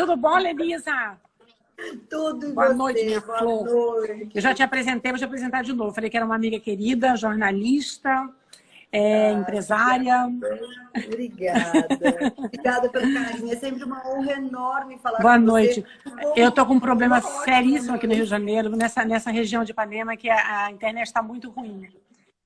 Tudo bom, Lenisa? Tudo e Boa você? noite, minha Boa flor. noite. Eu já te apresentei, vou te apresentar de novo. Falei que era uma amiga querida, jornalista, empresária. Obrigada. Obrigada pelo carinho. É sempre uma honra enorme falar Boa com noite. você. Eu tô com um problema Boa seríssimo ótima aqui no Rio de noite. Janeiro, nessa região de Ipanema, que a internet está muito ruim.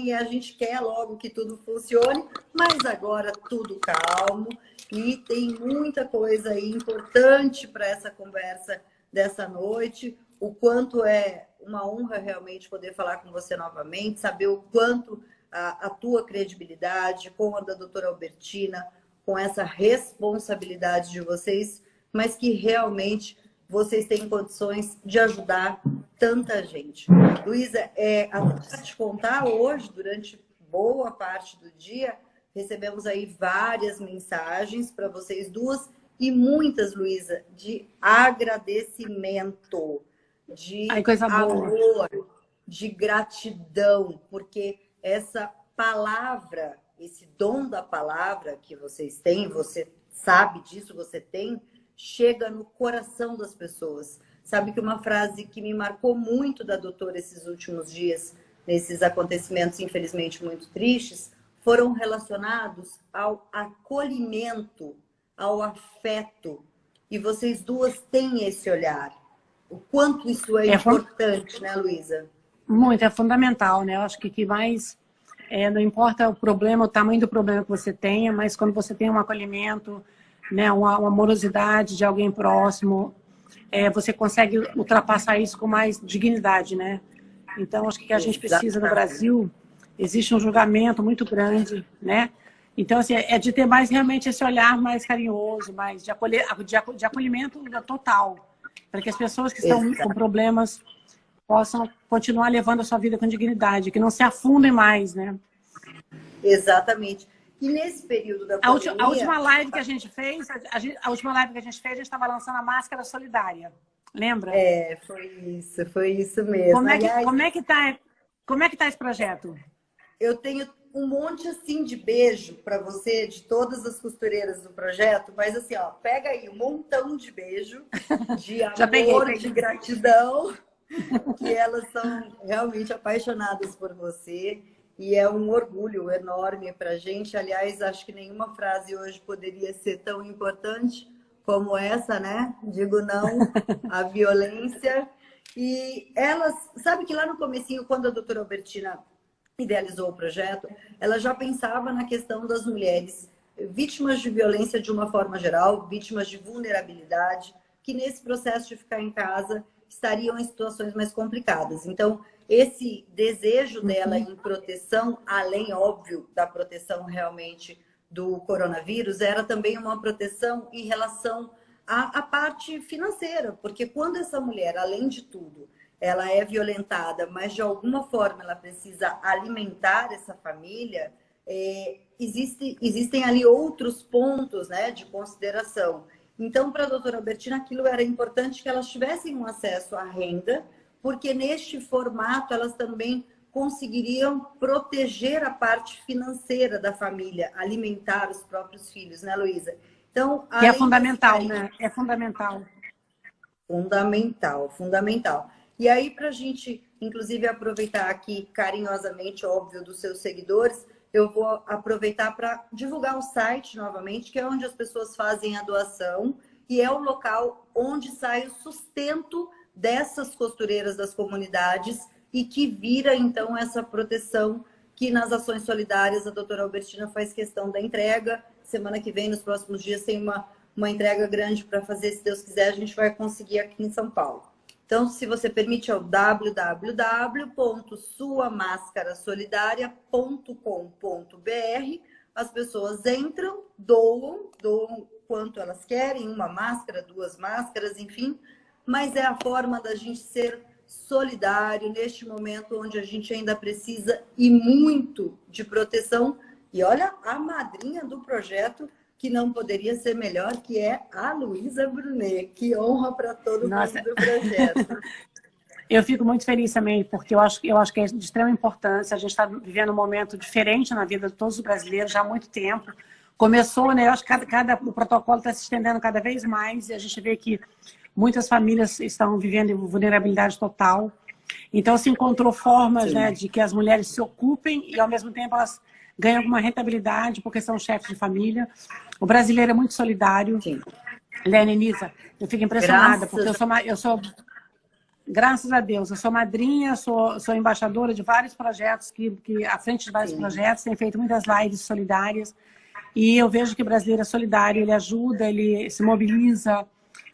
E a gente quer logo que tudo funcione, mas agora tudo calmo e tem muita coisa aí importante para essa conversa dessa noite. O quanto é uma honra realmente poder falar com você novamente, saber o quanto a tua credibilidade com a da doutora Albertina, com essa responsabilidade de vocês, mas que realmente vocês têm condições de ajudar tanta gente. Luísa, para te contar, hoje, durante boa parte do dia, recebemos aí várias mensagens para vocês duas e muitas, Luísa, de agradecimento, de Coisa amor, boa. de gratidão, porque essa palavra, esse dom da palavra que vocês têm, você sabe disso, você tem, chega no coração das pessoas. Sabe que uma frase que me marcou muito da doutora esses últimos dias, nesses acontecimentos infelizmente muito tristes, foram relacionados ao acolhimento, ao afeto. E vocês duas têm esse olhar. O quanto isso é importante, né, Luísa? Muito, é fundamental, né? Eu acho que mais... não importa o problema, o tamanho do problema que você tenha, mas quando você tem um acolhimento, né, uma amorosidade de alguém próximo, você consegue ultrapassar isso com mais dignidade, né? Então, acho que a gente precisa no Brasil, existe um julgamento muito grande, né? Então, assim, é de ter mais realmente esse olhar mais carinhoso, mais de acolhimento total, para que as pessoas que estão com problemas possam continuar levando a sua vida com dignidade, que não se afundem mais, né? Exatamente. E nesse período da pandemia... A última live que a gente fez, a gente estava lançando a máscara solidária. Lembra? Foi isso mesmo. Como é que tá esse projeto? Eu tenho um monte assim de beijo para você, de todas as costureiras do projeto, mas assim, ó, pega aí um montão de beijo, de amor, de gratidão, que elas são realmente apaixonadas por você. E é um orgulho enorme para a gente. Aliás, acho que nenhuma frase hoje poderia ser tão importante como essa, né? Digo não à violência. E elas, sabe que lá no comecinho, quando a doutora Albertina idealizou o projeto, ela já pensava na questão das mulheres vítimas de violência de uma forma geral, vítimas de vulnerabilidade, que nesse processo de ficar em casa estariam em situações mais complicadas. Então, esse desejo dela em proteção, além, óbvio, da proteção realmente do coronavírus, era também uma proteção em relação à parte financeira, porque quando essa mulher, além de tudo, ela é violentada, mas de alguma forma ela precisa alimentar essa família, existem ali outros pontos, né, de consideração. Então, para a doutora Albertina, aquilo era importante que elas tivessem um acesso à renda, porque neste formato elas também conseguiriam proteger a parte financeira da família, alimentar os próprios filhos, né, Luísa? Então, que é fundamental, né? É fundamental. Fundamental, fundamental. E aí, para a gente, inclusive, aproveitar aqui carinhosamente, óbvio, dos seus seguidores, eu vou aproveitar para divulgar o site novamente, que é onde as pessoas fazem a doação e é o local onde sai o sustento dessas costureiras das comunidades e que vira, então, essa proteção que nas ações solidárias a doutora Albertina faz questão da entrega. Semana que vem, nos próximos dias, tem uma entrega grande para fazer, se Deus quiser, a gente vai conseguir aqui em São Paulo. Então, se você permite, é o www.suamascarasolidaria.com.br. As pessoas entram, doam quanto elas querem, uma máscara, 2 máscaras, enfim. Mas é a forma da gente ser solidário neste momento onde a gente ainda precisa e muito de proteção. E olha, a madrinha do projeto, que não poderia ser melhor, que é a Luísa Brunet. Que honra para todo mundo do projeto. Eu fico muito feliz também, porque eu acho que é de extrema importância. A gente está vivendo um momento diferente na vida de todos os brasileiros já há muito tempo, começou, né? Eu acho que o protocolo está se estendendo cada vez mais e a gente vê que muitas famílias estão vivendo em vulnerabilidade total. Então, se encontrou formas, né, de que as mulheres se ocupem e, ao mesmo tempo, elas ganham alguma rentabilidade porque são chefes de família. O brasileiro é muito solidário. Sim. Lenisa, eu fico impressionada, porque eu sou, graças a Deus, eu sou madrinha, sou embaixadora de vários projetos, à frente de vários projetos, tenho feito muitas lives solidárias, e eu vejo que o brasileiro é solidário, ele ajuda, ele se mobiliza,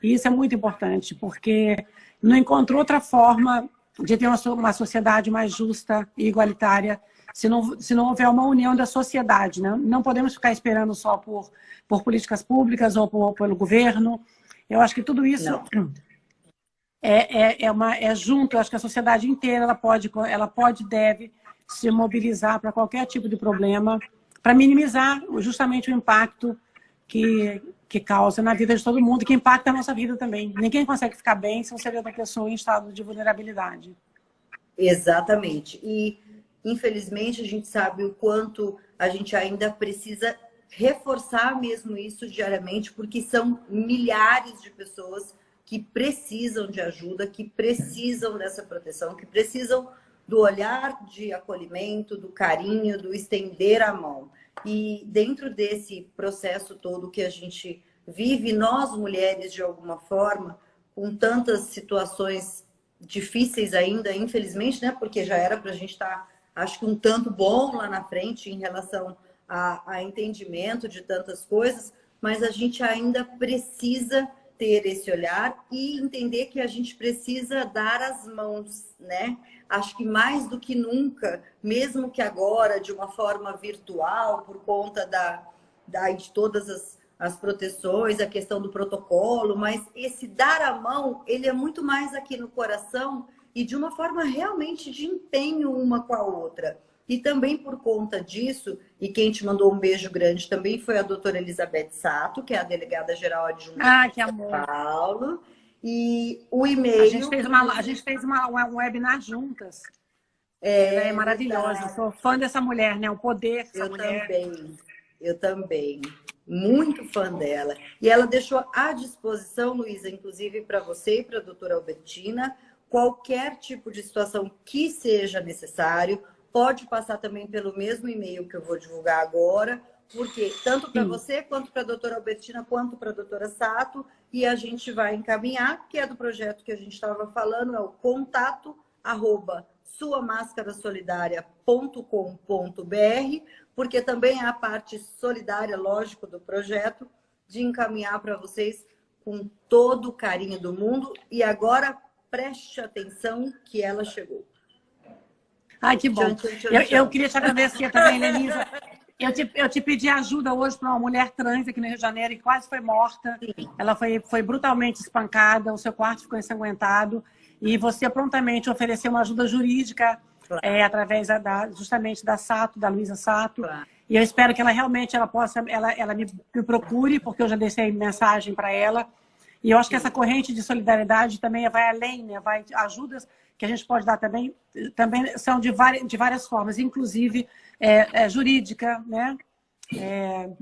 e isso é muito importante, porque não encontrou outra forma de ter uma sociedade mais justa e igualitária se não houver uma união da sociedade, né? Não podemos ficar esperando só por políticas públicas ou pelo governo. Eu acho que tudo isso é junto. Eu acho que a sociedade inteira ela pode e deve se mobilizar para qualquer tipo de problema, para minimizar justamente o impacto que causa na vida de todo mundo, que impacta a nossa vida também. Ninguém consegue ficar bem se você vê uma pessoa em estado de vulnerabilidade. Exatamente. E, infelizmente, a gente sabe o quanto a gente ainda precisa reforçar mesmo isso diariamente, porque são milhares de pessoas que precisam de ajuda, que precisam dessa proteção, que precisam do olhar de acolhimento, do carinho, do estender a mão. E dentro desse processo todo que a gente vive, nós mulheres, de alguma forma, com tantas situações difíceis ainda, infelizmente, né? Porque já era para a gente estar, acho que um tanto bom lá na frente em relação a entendimento de tantas coisas, mas a gente ainda precisa ter esse olhar e entender que a gente precisa dar as mãos, né? Acho que mais do que nunca, mesmo que agora de uma forma virtual, por conta de todas as proteções, a questão do protocolo, mas esse dar a mão, ele é muito mais aqui no coração e de uma forma realmente de empenho uma com a outra. E também por conta disso, e quem te mandou um beijo grande também foi a doutora Elizabeth Sato, que é a delegada-geral adjunta de São Paulo. E o e-mail... A gente fez um webinar juntas. Ela é maravilhosa. Eu sou fã dessa mulher, né? O poder dessa mulher. Eu também. Muito fã dela. E ela deixou à disposição, Luísa, inclusive para você e para a doutora Albertina, qualquer tipo de situação que seja necessário. Pode passar também pelo mesmo e-mail que eu vou divulgar agora, porque tanto para você, quanto para a doutora Albertina, quanto para a doutora Sato, e a gente vai encaminhar, que é do projeto que a gente estava falando, é o contato@suamascarasolidaria.com.br, porque também é a parte solidária, lógico, do projeto, de encaminhar para vocês com todo o carinho do mundo. E agora, preste atenção que ela chegou. Ai, que bom. Eu queria te agradecer também, Lenisa. Eu te pedi ajuda hoje para uma mulher trans aqui no Rio de Janeiro que quase foi morta. Sim. Ela foi brutalmente espancada, o seu quarto ficou ensanguentado. E você prontamente ofereceu uma ajuda jurídica através justamente da Sato, da Luísa Sato. Claro. E eu espero que ela realmente ela me procure, porque eu já deixei mensagem para ela. E eu acho que essa corrente de solidariedade também vai além, né? Ajudas que a gente pode dar também são de várias formas, inclusive jurídica, né?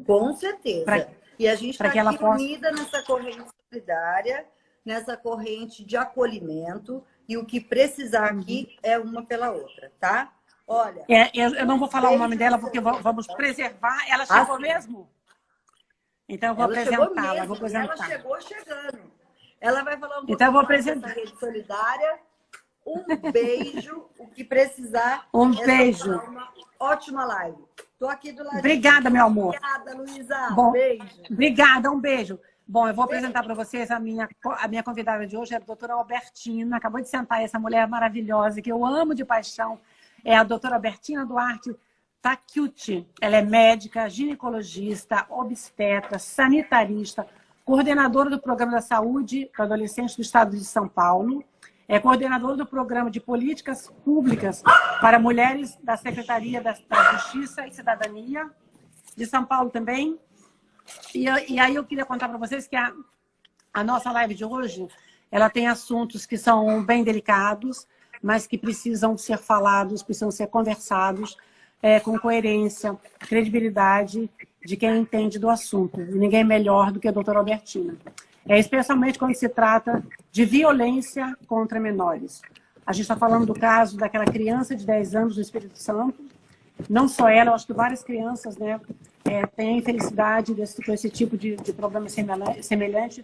Com certeza. E a gente está aqui unida nessa corrente solidária, nessa corrente de acolhimento, e o que precisar aqui é uma pela outra, tá? Olha... eu não vou falar o nome dela, porque vamos preservar. Ela chegou mesmo? Então eu vou apresentá-la. Ela chegou chegando. Ela vai falar um pouco então, eu vou apresentar dessa rede solidária. Um beijo, o que precisar. Um beijo. Uma ótima live. Tô aqui do lado. Obrigada, meu amor. Obrigada, Luísa. Bom, beijo. Obrigada, um beijo. Bom, eu vou apresentar para vocês a minha convidada de hoje, é a doutora Albertina. Acabou de sentar essa mulher maravilhosa, que eu amo de paixão. É a doutora Albertina Duarte Takiuti. Ela é médica, ginecologista, obstetra, sanitarista, coordenadora do Programa da Saúde para Adolescentes do Estado de São Paulo. É coordenadora do Programa de Políticas Públicas para Mulheres da Secretaria da Justiça e Cidadania de São Paulo também. E aí eu queria contar para vocês que a nossa live de hoje, ela tem assuntos que são bem delicados, mas que precisam ser falados, precisam ser conversados com coerência, credibilidade de quem entende do assunto. E ninguém melhor do que a doutora Albertina. Especialmente quando se trata de violência contra menores. A gente está falando do caso daquela criança de 10 anos do Espírito Santo. Não só ela, eu acho que várias crianças, né, têm infelicidade com esse tipo de problema semelhante.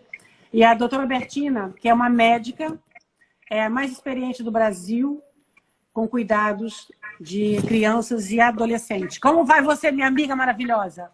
E a doutora Albertina, que é uma médica, é a mais experiente do Brasil com cuidados de crianças e adolescentes. Como vai você, minha amiga maravilhosa?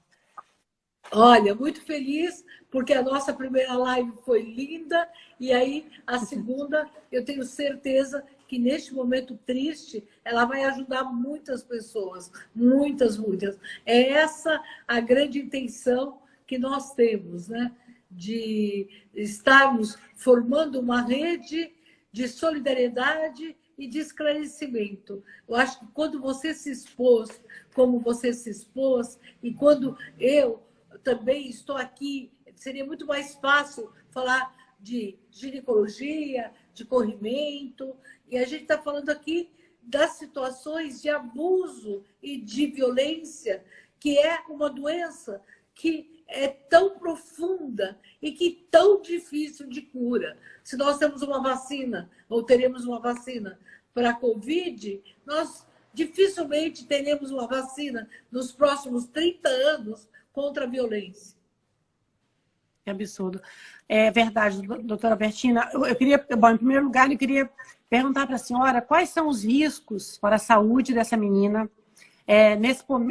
Olha, muito feliz, porque a nossa primeira live foi linda, e aí a segunda, eu tenho certeza que neste momento triste, ela vai ajudar muitas pessoas, muitas, muitas. É essa a grande intenção que nós temos, né? De estarmos formando uma rede de solidariedade e de esclarecimento. Eu acho que quando você se expôs, como você se expôs, e quando eu também estou aqui, seria muito mais fácil falar de ginecologia, de corrimento, e a gente está falando aqui das situações de abuso e de violência, que é uma doença que é tão profunda e que tão difícil de cura. Se nós temos uma vacina, ou teremos uma vacina para a Covid, nós dificilmente teremos uma vacina nos próximos 30 anos contra a violência. Que absurdo. É verdade, doutora Albertina. Eu queria, bom, em primeiro lugar, eu queria perguntar para a senhora quais são os riscos para a saúde dessa menina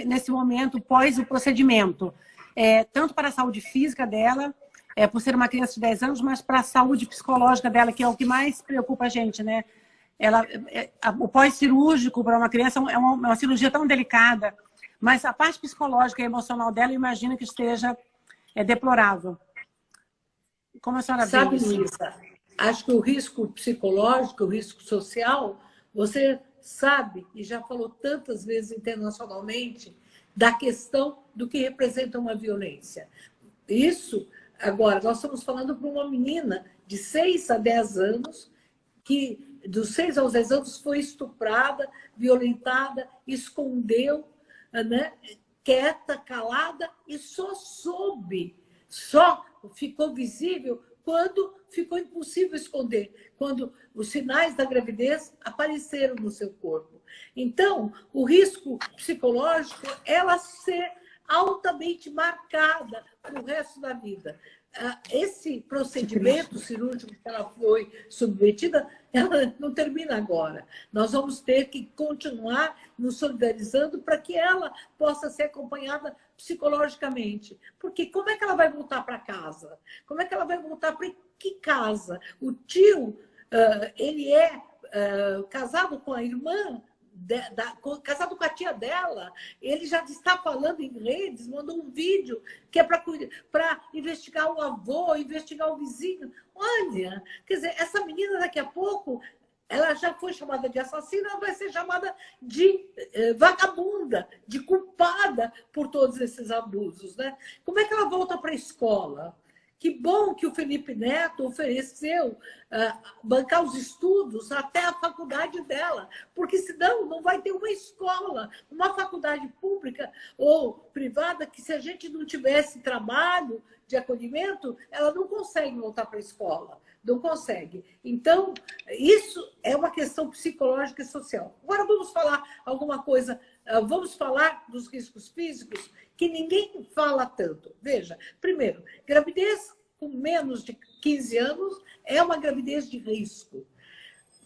nesse momento pós o procedimento. Tanto para a saúde física dela, por ser uma criança de 10 anos, mas para a saúde psicológica dela, que é o que mais preocupa a gente, né? O pós-cirúrgico para uma criança é uma cirurgia tão delicada, mas a parte psicológica e emocional dela, eu imagino que esteja deplorável. Como a senhora vê isso? Luísa, acho que o risco psicológico, o risco social, você sabe, e já falou tantas vezes internacionalmente, da questão do que representa uma violência. Isso, agora, nós estamos falando para uma menina de 6 a 10 anos, que dos 6 aos 10 anos foi estuprada, violentada, escondeu, né? Quieta, calada, e só ficou visível quando ficou impossível esconder, quando os sinais da gravidez apareceram no seu corpo. Então, o risco psicológico é ela ser altamente marcada para o resto da vida. Esse procedimento cirúrgico que ela foi submetida, ela não termina agora. Nós vamos ter que continuar nos solidarizando para que ela possa ser acompanhada psicologicamente. Porque como é que ela vai voltar para casa? Como é que ela vai voltar para que casa? O tio, ele é casado com a irmã, casado com a tia dela, ele já está falando em redes, mandou um vídeo que é para investigar o avô, investigar o vizinho. Olha, quer dizer, essa menina daqui a pouco, ela já foi chamada de assassina, ela vai ser chamada de vagabunda, de culpada por todos esses abusos, né? Como é que ela volta para a escola? Que bom que o Felipe Neto ofereceu bancar os estudos até a faculdade dela, porque senão não vai ter uma escola, uma faculdade pública ou privada que, se a gente não tivesse trabalho de acolhimento, ela não consegue voltar para a escola, não consegue. Então, isso é uma questão psicológica e social. Agora vamos falar alguma coisa, vamos falar dos riscos físicos, que ninguém fala tanto. Veja, primeiro, gravidez com menos de 15 anos é uma gravidez de risco.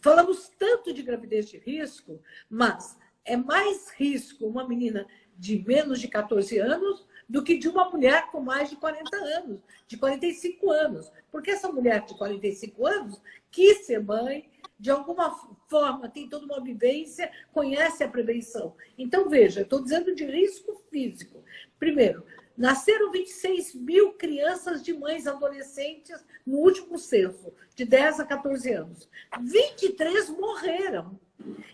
Falamos tanto de gravidez de risco, mas é mais risco uma menina de menos de 14 anos do que de uma mulher com mais de 40 anos, de 45 anos. Porque essa mulher de 45 anos quis ser mãe, de alguma forma tem toda uma vivência, conhece a prevenção. Então, veja, eu estou dizendo de risco físico. Primeiro, nasceram 26 mil crianças de mães adolescentes no último censo, de 10 a 14 anos. 23 morreram.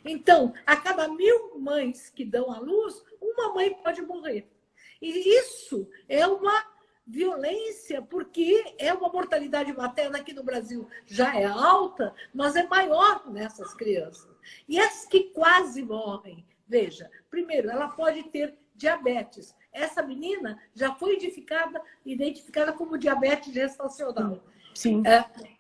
Então, a cada 1.000 mães que dão à luz, uma mãe pode morrer. E isso é uma violência, porque é uma mortalidade materna aqui no Brasil já é alta, mas é maior nessas crianças. E as que quase morrem, veja, primeiro, ela pode ter diabetes, essa menina já foi identificada como diabetes gestacional. Sim.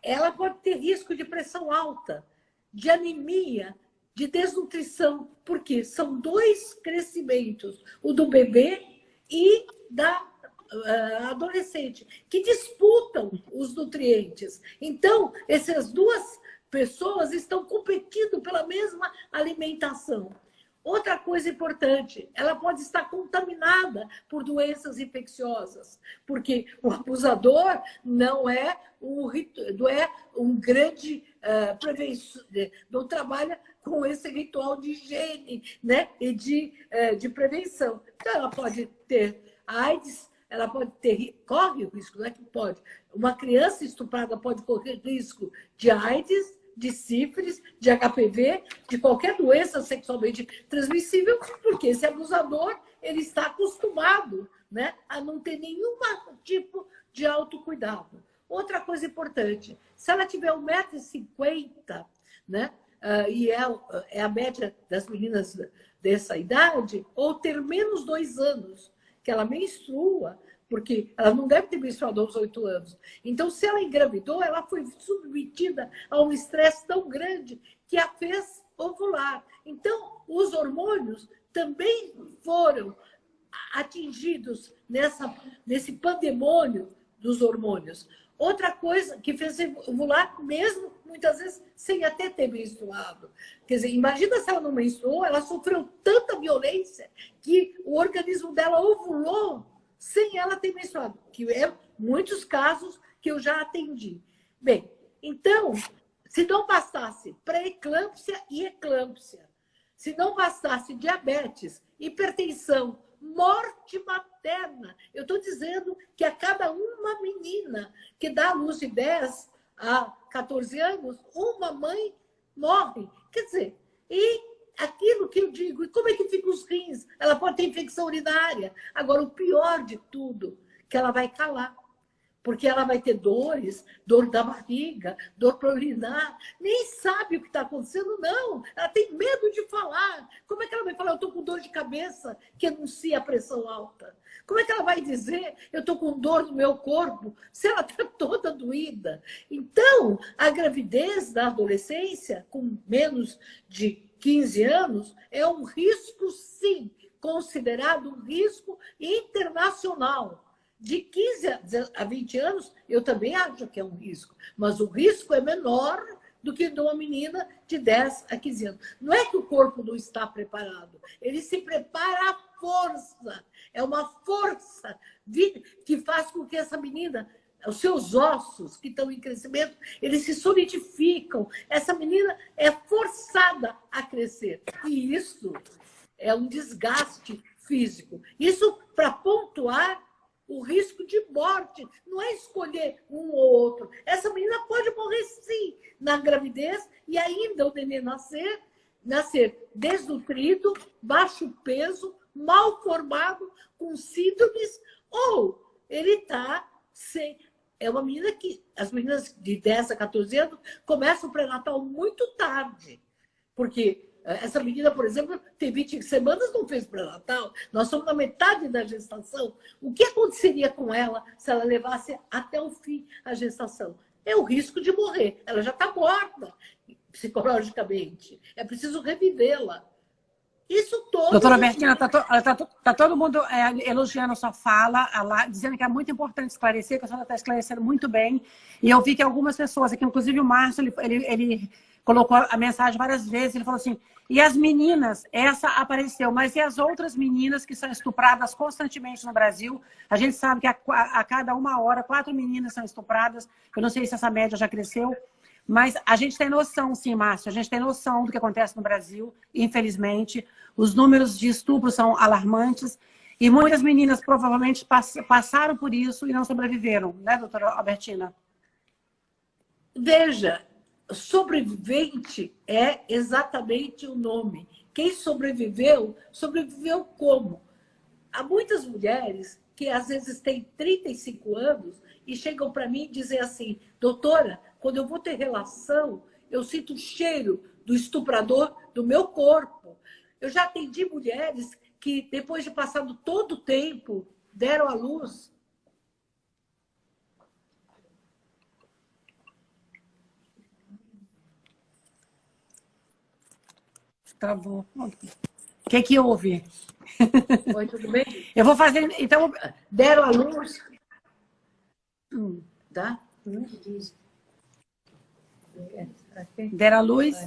Ela pode ter risco de pressão alta, de anemia, de desnutrição, porque são dois crescimentos, o do bebê e da adolescente, que disputam os nutrientes. Então, essas duas pessoas estão competindo pela mesma alimentação. Outra coisa importante, ela pode estar contaminada por doenças infecciosas, porque o abusador não é um grande prevenção, não trabalha com esse ritual de higiene, né? E de prevenção. Então, ela pode ter AIDS, ela pode corre o risco, não é que pode. Uma criança estuprada pode correr risco de AIDS, de sífilis, de HPV, de qualquer doença sexualmente transmissível, porque esse abusador ele está acostumado, né, a não ter nenhum tipo de autocuidado. Outra coisa importante, se ela tiver 1,50 m, né, e é a média das meninas dessa idade, ou ter menos 2 anos, que ela menstrua, porque ela não deve ter menstruado aos 8 anos. Então, se ela engravidou, ela foi submetida a um estresse tão grande que a fez ovular. Então, os hormônios também foram atingidos nesse pandemônio dos hormônios. Outra coisa que fez ovular, mesmo muitas vezes sem até ter menstruado. Quer dizer, imagina se ela não menstruou, ela sofreu tanta violência que o organismo dela ovulou sem ela ter menstruado, que é muitos casos que eu já atendi. Bem, então, se não bastasse pré-eclâmpsia e eclâmpsia, se não bastasse diabetes, hipertensão, morte materna, eu estou dizendo que a cada uma menina que dá à luz de 10 a 14 anos, uma mãe morre. Quer dizer, e aquilo que eu digo, e como é que ficam os rins? Ela pode ter infecção urinária. Agora, o pior de tudo, que ela vai calar. Porque ela vai ter dores, dor da barriga, dor para urinar. Nem sabe o que está acontecendo, não. Ela tem medo de falar. Como é que ela vai falar, eu estou com dor de cabeça, que anuncia a pressão alta? Como é que ela vai dizer, eu estou com dor no meu corpo, se ela está toda doída? Então, a gravidez da adolescência, com menos de 15 anos, é um risco, sim, considerado um risco internacional. De 15 a 20 anos, eu também acho que é um risco, mas o risco é menor do que de uma menina de 10 a 15 anos. Não é que o corpo não está preparado, ele se prepara à força. É uma força que faz com que essa menina, os seus ossos que estão em crescimento, eles se solidificam. Essa menina é forçada a crescer. E isso é um desgaste físico. Isso para pontuar o risco de morte. Não é escolher um ou outro. Essa menina pode morrer, sim, na gravidez e ainda o neném nascer desnutrido, baixo peso, mal formado, com síndromes, ou ele está sem... É uma menina que... As meninas de 10 a 14 anos começam o pré-natal muito tarde. Porque essa menina, por exemplo, tem 20 semanas, não fez pré-natal. Nós estamos na metade da gestação. O que aconteceria com ela se ela levasse até o fim a gestação? É o risco de morrer. Ela já está morta psicologicamente. É preciso revivê-la. Isso todo... Doutora Bertina, tá todo mundo elogiando a sua fala, dizendo que é muito importante esclarecer, que a senhora está esclarecendo muito bem. E eu vi que algumas pessoas aqui, inclusive o Márcio, ele colocou a mensagem várias vezes, ele falou assim, e as meninas, essa apareceu, mas e as outras meninas que são estupradas constantemente no Brasil? A gente sabe que a cada 1 hora, 4 meninas são estupradas, eu não sei se essa média já cresceu, mas a gente tem noção, sim, Márcio, a gente tem noção do que acontece no Brasil, infelizmente. Os números de estupro são alarmantes e muitas meninas provavelmente passaram por isso e não sobreviveram, né, doutora Albertina? Veja, sobrevivente é exatamente o nome. Quem sobreviveu, sobreviveu como? Há muitas mulheres que às vezes têm 35 anos e chegam para mim e dizem assim, doutora, quando eu vou ter relação, eu sinto o cheiro do estuprador do meu corpo. Eu já atendi mulheres que depois de passado todo o tempo, deram à luz. Travou. O que houve? Oi, tudo bem? Eu vou fazer, então... Deram à luz. Tá? Deram à luz?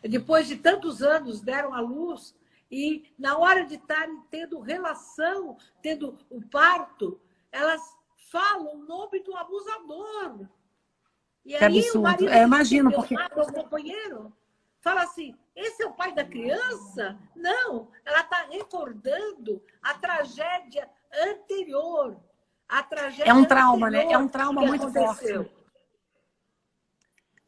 Depois de tantos anos, deram à luz e na hora de estarem tendo relação, tendo o parto, elas falam o nome do abusador. E Que aí absurdo. o marido Imagino, porque... o companheiro fala assim, esse é o pai da criança? Não, ela está recordando a tragédia anterior. A tragédia É um trauma, anterior né? É um trauma que muito aconteceu. forte.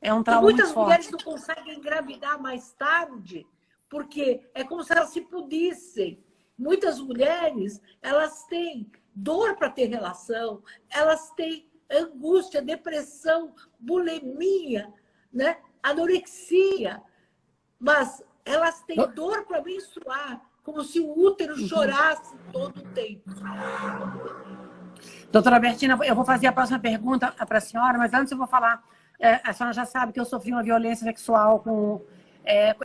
É um E trauma muito muitas mulheres forte. não conseguem engravidar mais tarde, porque é como se elas se punissem. Muitas mulheres, elas têm dor para ter relação, elas têm angústia, depressão, bulimia, né? Anorexia, mas elas têm dor para menstruar, como se o útero chorasse todo o tempo. Doutora Bertina, eu vou fazer a próxima pergunta para a senhora, mas antes eu vou falar. A senhora já sabe que eu sofri uma violência sexual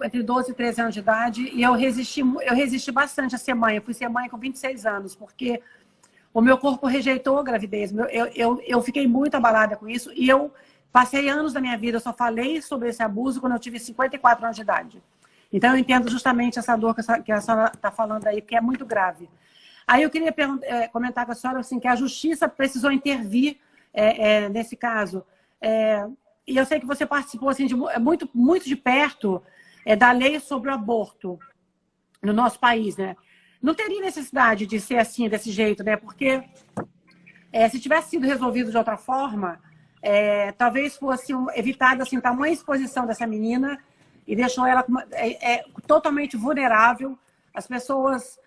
entre 12 e 13 anos de idade e eu resisti bastante a ser mãe. Eu fui ser mãe com 26 anos, porque o meu corpo rejeitou a gravidez. Eu fiquei muito abalada com isso e eu passei anos da minha vida, eu só falei sobre esse abuso quando eu tive 54 anos de idade. Então eu entendo justamente essa dor que a senhora está falando aí, porque é muito grave. Aí eu queria comentar com a senhora assim, que a justiça precisou intervir nesse caso. E eu sei que você participou assim, muito de perto da lei sobre o aborto no nosso país, né? Não teria necessidade de ser assim, desse jeito, né? Porque se tivesse sido resolvido de outra forma, talvez fosse evitada assim, tamanha exposição dessa menina e deixou ela totalmente vulnerável. As pessoas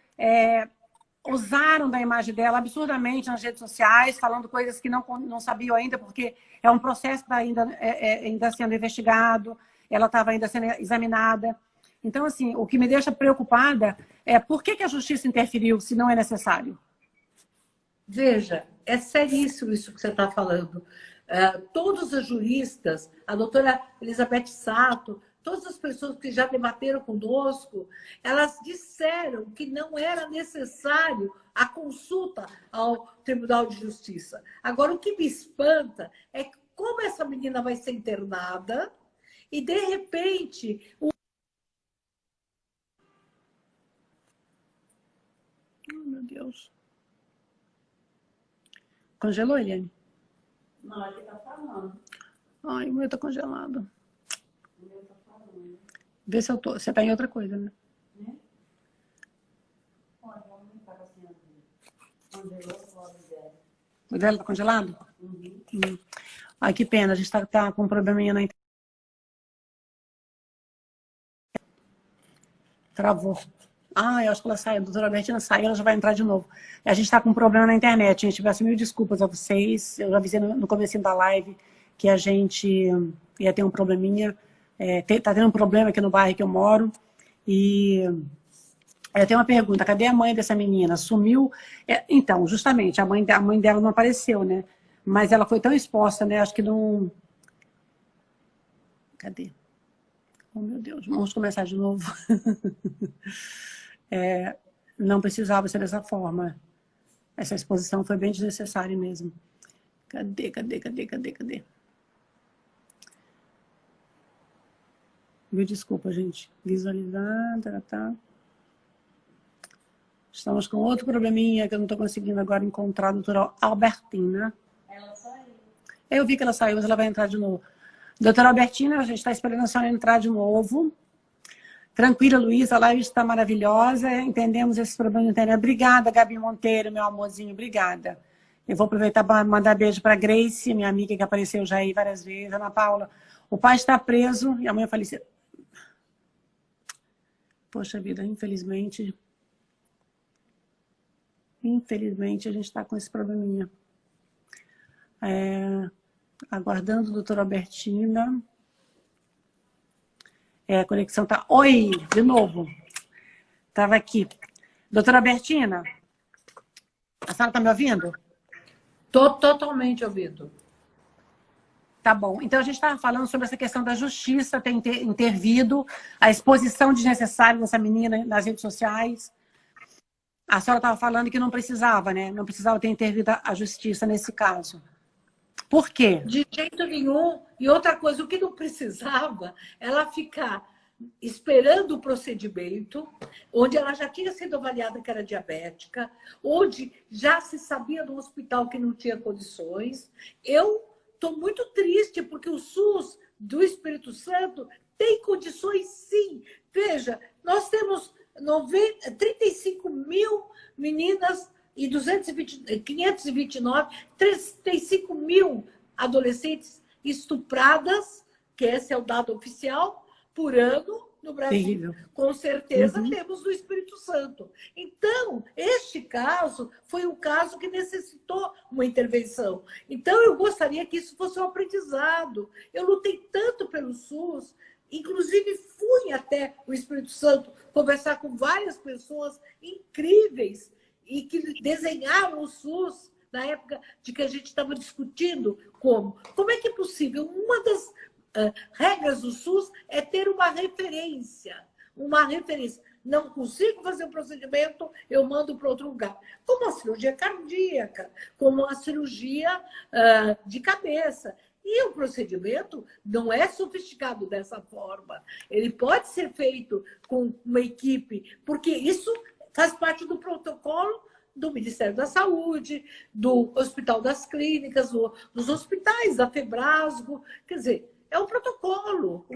usaram da imagem dela absurdamente nas redes sociais, falando coisas que não sabiam ainda, porque é um processo que está ainda sendo investigado, ela estava ainda sendo examinada. Então, assim, o que me deixa preocupada é por que a justiça interferiu se não é necessário? Veja, é seríssimo isso que você está falando. Todos os juristas, a doutora Elizabeth Sato, todas as pessoas que já debateram conosco, elas disseram que não era necessário a consulta ao Tribunal de Justiça. Agora, o que me espanta é como essa menina vai ser internada e, de repente... Meu Deus. Congelou, Eliane? Não, é que tá falando. Ai, o meu tá congelado. Vê se eu tô. Você tá em outra coisa, né? Pode aumentar assim a congelou o lado dela. O dela tá congelado? Ai, que pena. A gente tá com um probleminha na internet. Travou. Ah, eu acho que ela saiu. A doutora Bertina saiu, ela já vai entrar de novo. A gente está com um problema na internet, gente. Peço mil desculpas a vocês. Eu já avisei no comecinho da live que a gente ia ter um probleminha. Tá tendo um problema aqui no bairro que eu moro. E eu tenho uma pergunta. Cadê a mãe dessa menina? Sumiu? Então, justamente, a mãe dela não apareceu, né? Mas ela foi tão exposta, né? Acho que não... Cadê? Oh, meu Deus. Vamos começar de novo. Não precisava ser dessa forma. Essa exposição foi bem desnecessária mesmo. Cadê? Me desculpa, gente. Visualizar, tá. Estamos com outro probleminha que eu não estou conseguindo agora encontrar a doutora Albertina. Ela saiu. Eu vi que ela saiu, mas ela vai entrar de novo. Doutora Albertina, a gente está esperando a senhora entrar de novo. Tranquila, Luísa, a live está maravilhosa. Entendemos esse problema de internet. Obrigada, Gabi Monteiro, meu amorzinho, obrigada. Eu vou aproveitar para mandar beijo para Grace, minha amiga que apareceu já aí várias vezes. Ana Paula, o pai está preso e a mãe faleceu. Poxa vida, infelizmente a gente está com esse probleminha. Aguardando a doutora A conexão tá... Oi, de novo. estava aqui. Doutora Bertina, a senhora está me ouvindo? Estou totalmente ouvindo. Tá bom. Então, a gente estava falando sobre essa questão da justiça ter intervido, a exposição desnecessária dessa menina nas redes sociais. A senhora estava falando que não precisava, né? Não precisava ter intervido a justiça nesse caso. Por quê? De jeito nenhum. E outra coisa, o que não precisava, ela ficar esperando o procedimento, onde ela já tinha sido avaliada que era diabética, onde já se sabia no hospital que não tinha condições. Eu estou muito triste, porque o SUS do Espírito Santo tem condições, sim. Veja, nós temos 35 mil meninas e 529, 35 mil adolescentes estupradas, que esse é o dado oficial, por ano no Brasil. Terrível. Com certeza temos no Espírito Santo. Então, este caso foi um caso que necessitou uma intervenção. Então, eu gostaria que isso fosse um aprendizado. Eu lutei tanto pelo SUS, inclusive fui até o Espírito Santo conversar com várias pessoas incríveis e que desenharam o SUS na época de que a gente estava discutindo como é que é possível. Uma das regras do SUS é ter uma referência. Uma referência. Não consigo fazer um procedimento, eu mando para outro lugar. Como a cirurgia cardíaca, como a cirurgia de cabeça. E o procedimento não é sofisticado dessa forma. Ele pode ser feito com uma equipe, porque isso faz parte do protocolo do Ministério da Saúde, do Hospital das Clínicas, dos hospitais, da Febrasgo. Quer dizer, é um protocolo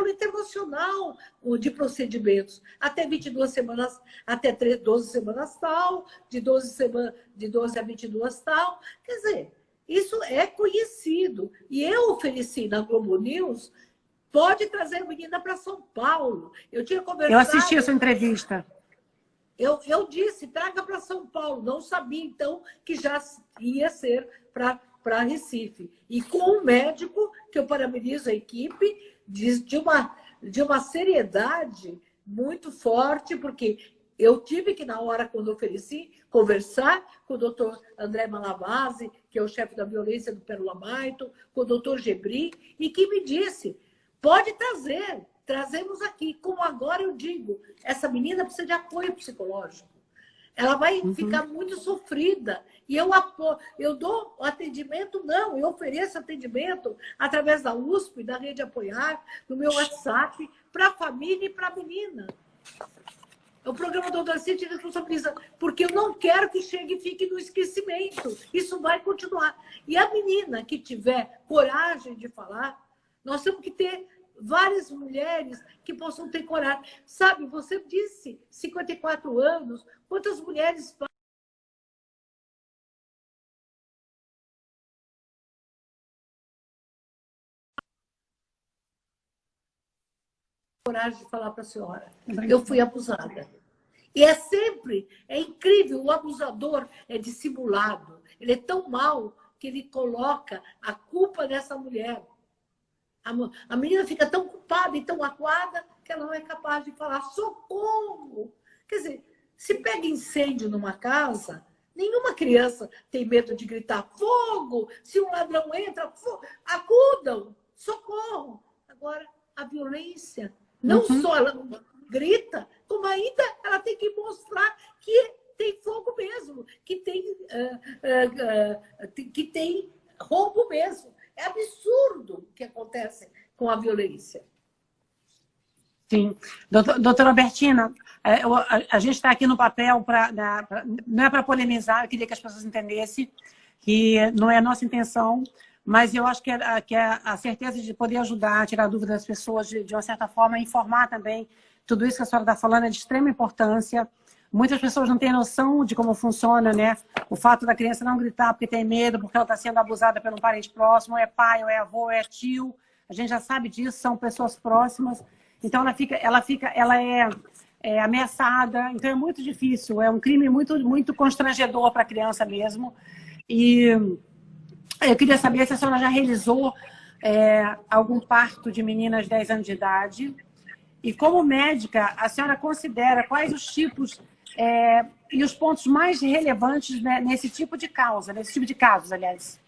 internacional de procedimentos. Até 22 semanas, até 12 semanas tal, de 12 a 22 tal. Quer dizer, isso é conhecido. E eu ofereci na Globo News, pode trazer a menina para São Paulo. Eu tinha conversado... Eu assisti a sua entrevista. Eu disse, traga para São Paulo. Não sabia, então, que já ia ser para Recife. E com um médico, que eu parabenizo a equipe, de uma seriedade muito forte, porque eu tive que, na hora, quando ofereci, conversar com o doutor André Malavasi, que é o chefe da violência do Pérola Maito, com o doutor Gebri, e que me disse, pode trazer, trazemos aqui. Como agora eu digo, essa menina precisa de apoio psicológico. Ela vai ficar muito sofrida. E eu dou atendimento, não, eu ofereço atendimento através da USP, da Rede Apoiar, do meu WhatsApp, para a família e para a menina. O programa do Adolescente responsabiliza, porque eu não quero que chegue e fique no esquecimento. Isso vai continuar. E a menina que tiver coragem de falar, nós temos que ter várias mulheres que possam ter coragem. Sabe, você disse 54 anos, quantas mulheres coragem de falar para a senhora? Eu fui abusada. E é incrível, o abusador é dissimulado. Ele é tão mau que ele coloca a culpa dessa mulher. A menina fica tão culpada e tão acuada que ela não é capaz de falar socorro. Quer dizer, se pega incêndio numa casa, nenhuma criança tem medo de gritar fogo. Se um ladrão entra, acudam, socorro. Agora, a violência, não só ela não grita, como ainda ela tem que mostrar que tem fogo mesmo, que tem roubo mesmo. É absurdo o que acontece com a violência. Sim. Doutora Bertina, a gente está aqui no papel, não é para polemizar, eu queria que as pessoas entendessem que não é a nossa intenção, mas eu acho que a certeza de poder ajudar a tirar dúvidas das pessoas, de uma certa forma, informar também. Tudo isso que a senhora está falando é de extrema importância. Muitas pessoas não têm noção de como funciona, né? O fato da criança não gritar porque tem medo, porque ela está sendo abusada por um parente próximo, ou é pai, ou é avô, ou é tio. A gente já sabe disso, são pessoas próximas. Então, ela é ameaçada. Então, é muito difícil. É um crime muito, muito constrangedor para a criança mesmo. E eu queria saber se a senhora já realizou algum parto de meninas de 10 anos de idade. E como médica, a senhora considera quais os tipos e os pontos mais relevantes, né, nesse tipo de causa, nesse tipo de casos, aliás?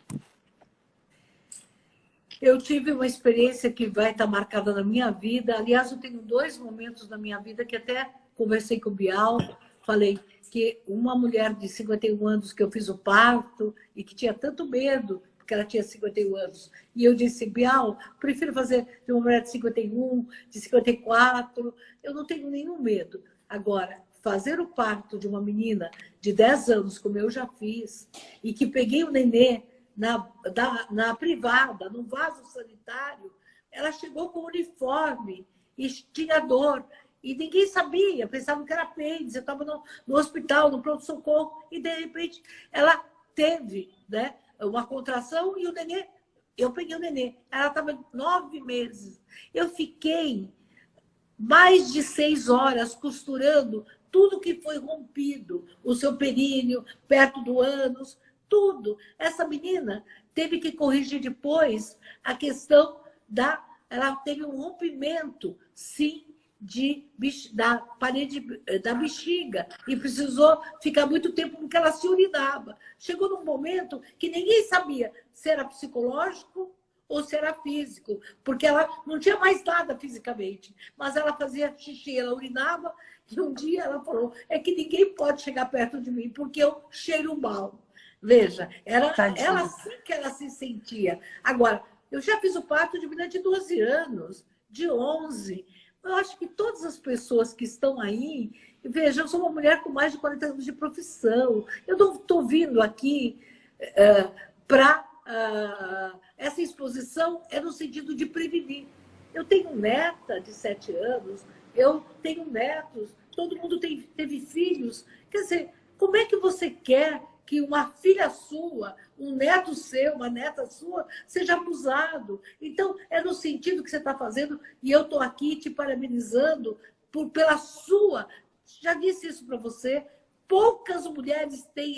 Eu tive uma experiência que vai estar marcada na minha vida. Aliás, eu tenho 2 momentos na minha vida que até conversei com o Bial, falei que uma mulher de 51 anos que eu fiz o parto e que tinha tanto medo, porque ela tinha 51 anos. E eu disse, Bial, prefiro fazer de uma mulher de 51, de 54, eu não tenho nenhum medo. Agora, fazer o parto de uma menina de 10 anos, como eu já fiz, e que peguei o nenê na privada, no vaso sanitário, ela chegou com uniforme e tinha dor. E ninguém sabia, pensavam que era apêndice, eu estava no hospital, no pronto-socorro, e de repente ela teve, né, uma contração e o nenê, eu peguei o nenê, ela estava 9 meses. Eu fiquei mais de 6 horas costurando tudo que foi rompido, o seu períneo, perto do ânus, tudo. Essa menina teve que corrigir depois a questão ela teve um rompimento, sim, da parede da bexiga e precisou ficar muito tempo porque ela se urinava. Chegou num momento que ninguém sabia se era psicológico ou se era físico, porque ela não tinha mais nada fisicamente, mas ela fazia xixi, ela urinava, e um dia ela falou, é que ninguém pode chegar perto de mim porque eu cheiro mal. Veja, ela assim que ela se sentia. Agora, eu já fiz o parto de menina de 12 anos, de 11. Eu acho que todas as pessoas que estão aí... Veja, eu sou uma mulher com mais de 40 anos de profissão. Eu não estou vindo aqui para... essa exposição é no sentido de prevenir. Eu tenho neta de 7 anos, eu tenho netos, todo mundo teve filhos. Quer dizer, como é que você quer que uma filha sua, um neto seu, uma neta sua, seja abusado? Então, é no sentido que você está fazendo, e eu estou aqui te parabenizando pela sua... Já disse isso para você, poucas mulheres têm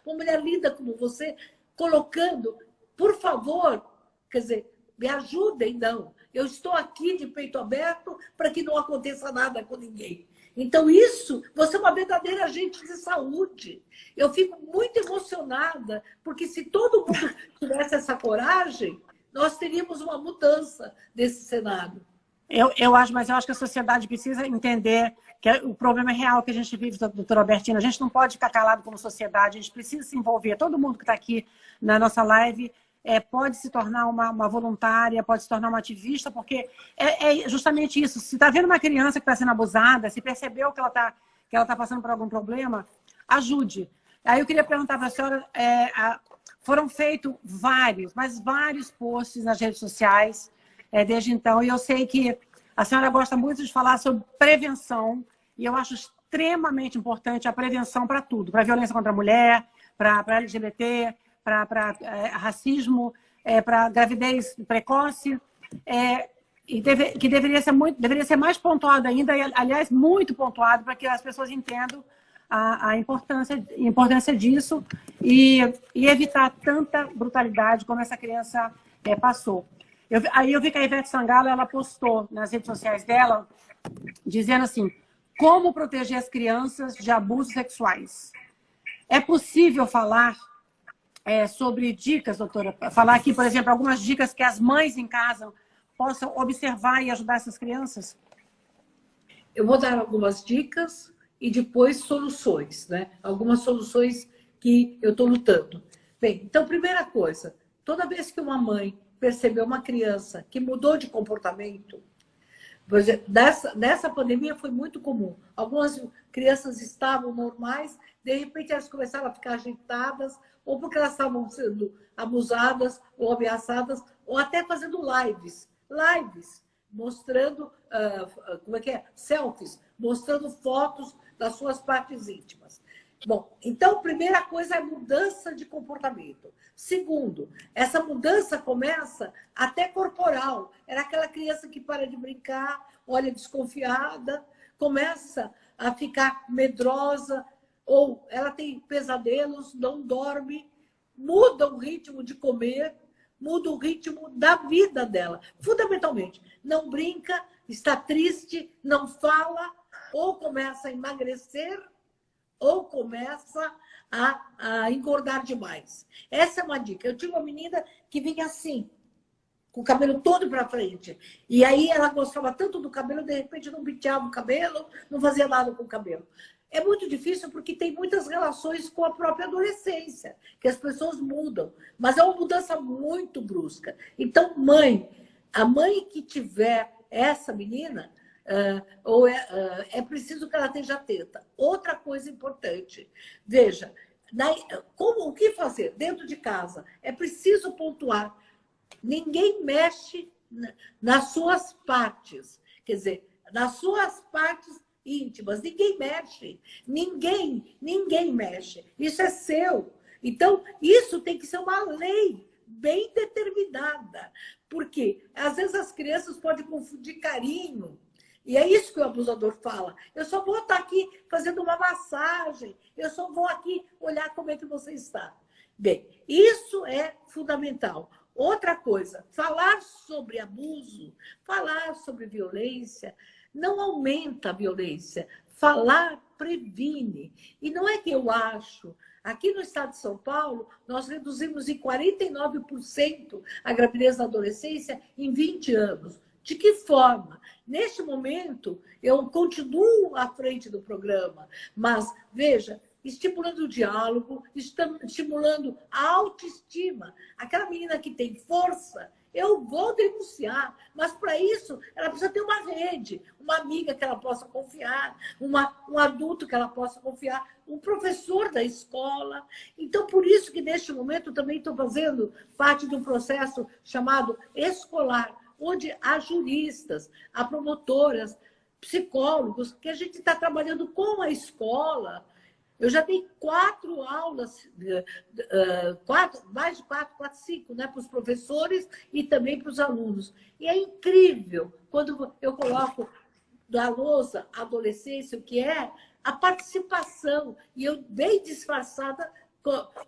uma mulher linda como você, colocando, por favor, quer dizer, me ajudem, não. Eu estou aqui de peito aberto para que não aconteça nada com ninguém. Então, você é uma verdadeira agente de saúde. Eu fico muito emocionada, porque se todo mundo tivesse essa coragem, nós teríamos uma mudança desse cenário. Eu acho que a sociedade precisa entender que o problema é real que a gente vive, doutora Albertina. A gente não pode ficar calado como sociedade, a gente precisa se envolver. Todo mundo que está aqui na nossa live pode se tornar uma voluntária, pode se tornar uma ativista, porque é justamente isso. Se está vendo uma criança que está sendo abusada, se percebeu que ela tá passando por algum problema, ajude. Aí eu queria perguntar para a senhora, foram feitos vários posts nas redes sociais desde então, e eu sei que a senhora gosta muito de falar sobre prevenção, e eu acho extremamente importante a prevenção para tudo, para violência contra a mulher, para LGBT, para racismo, para gravidez precoce, que deveria ser mais pontuado ainda, e, aliás, muito pontuado, para que as pessoas entendam a importância disso e evitar tanta brutalidade como essa criança passou. Aí eu vi que a Ivete Sangalo, ela postou nas redes sociais dela, dizendo assim, como proteger as crianças de abusos sexuais. É possível falar sobre dicas, doutora? Falar aqui, por exemplo, algumas dicas que as mães em casa possam observar e ajudar essas crianças? Eu vou dar algumas dicas e depois soluções, né? Algumas soluções que eu estou lutando. Bem, então, primeira coisa, toda vez que uma mãe percebeu uma criança que mudou de comportamento, nessa pandemia foi muito comum. Algumas crianças estavam normais, de repente elas começaram a ficar agitadas, ou porque elas estavam sendo abusadas ou ameaçadas, ou até fazendo lives, mostrando, selfies, mostrando fotos das suas partes íntimas. Bom, então, primeira coisa é mudança de comportamento. Segundo, essa mudança começa até corporal. Era aquela criança que para de brincar, olha desconfiada, começa a ficar medrosa, ou ela tem pesadelos, não dorme, muda o ritmo de comer, muda o ritmo da vida dela. Fundamentalmente, não brinca, está triste, não fala, ou começa a emagrecer, ou começa a engordar demais. Essa é uma dica. Eu tinha uma menina que vinha assim, com o cabelo todo para frente. E aí ela gostava tanto do cabelo, de repente não penteava o cabelo, não fazia nada com o cabelo. É muito difícil porque tem muitas relações com a própria adolescência, que as pessoas mudam. Mas é uma mudança muito brusca. Então, a mãe que tiver essa menina, é preciso que ela esteja atenta. Outra coisa importante, veja, o que fazer dentro de casa? É preciso pontuar. Ninguém mexe nas suas partes, quer dizer, nas suas partes íntimas, ninguém mexe, ninguém mexe, isso é seu. Então, isso tem que ser uma lei bem determinada, porque às vezes as crianças podem confundir carinho, e é isso que o abusador fala. Eu só vou estar aqui fazendo uma massagem, eu só vou aqui olhar como é que você está. Bem, isso é fundamental. Outra coisa, falar sobre abuso, falar sobre violência, não aumenta a violência. Falar previne. E não é que eu acho. Aqui no estado de São Paulo, nós reduzimos em 49% a gravidez na adolescência em 20 anos. De que forma? Neste momento, eu continuo à frente do programa, mas, veja, estimulando o diálogo, estimulando a autoestima. Aquela menina que tem força, eu vou denunciar, mas para isso ela precisa ter uma rede, uma amiga que ela possa confiar, um adulto que ela possa confiar, um professor da escola. Então, por isso que neste momento também estou fazendo parte de um processo chamado escolar, onde há juristas, há promotoras, psicólogos, que a gente está trabalhando com a escola. Eu já dei 4 aulas, mais de 5, né, para os professores e também para os alunos. E é incrível quando eu coloco da lousa adolescência, o que é a participação. E eu bem disfarçada,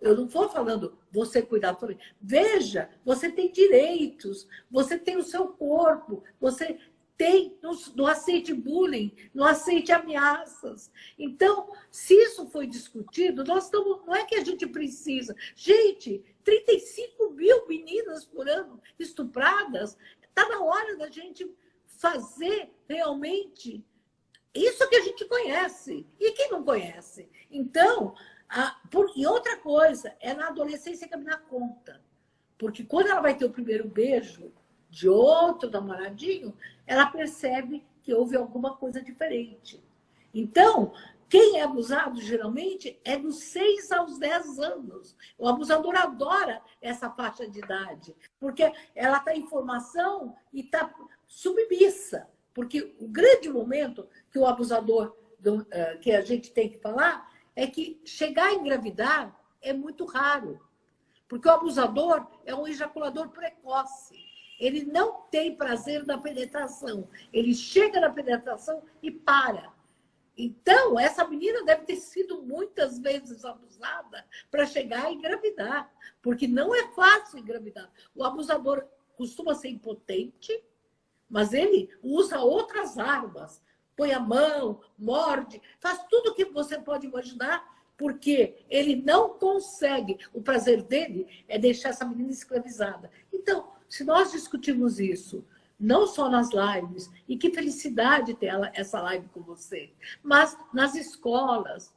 eu não estou falando você cuidar. Veja, você tem direitos, você tem o seu corpo, você tem, não aceite bullying, não aceite ameaças. Então, se isso foi discutido, não é que a gente precisa. Gente, 35 mil meninas por ano estupradas, está na hora da gente fazer realmente isso que a gente conhece. E quem não conhece? Então, e outra coisa, é na adolescência que me dá conta. Porque quando ela vai ter o primeiro beijo de outro namoradinho, ela percebe que houve alguma coisa diferente. Então, quem é abusado, geralmente, é dos 6 aos 10 anos. O abusador adora essa faixa de idade, porque ela está em formação e está submissa. Porque o grande momento que o abusador, que a gente tem que falar, é que chegar a engravidar é muito raro. Porque o abusador é um ejaculador precoce. Ele não tem prazer na penetração. Ele chega na penetração e para. Então, essa menina deve ter sido muitas vezes abusada para chegar a engravidar. Porque não é fácil engravidar. O abusador costuma ser impotente, mas ele usa outras armas. Põe a mão, morde, faz tudo o que você pode imaginar, porque ele não consegue. O prazer dele é deixar essa menina escravizada. Então, se nós discutirmos isso, não só nas lives, e que felicidade ter essa live com você, mas nas escolas.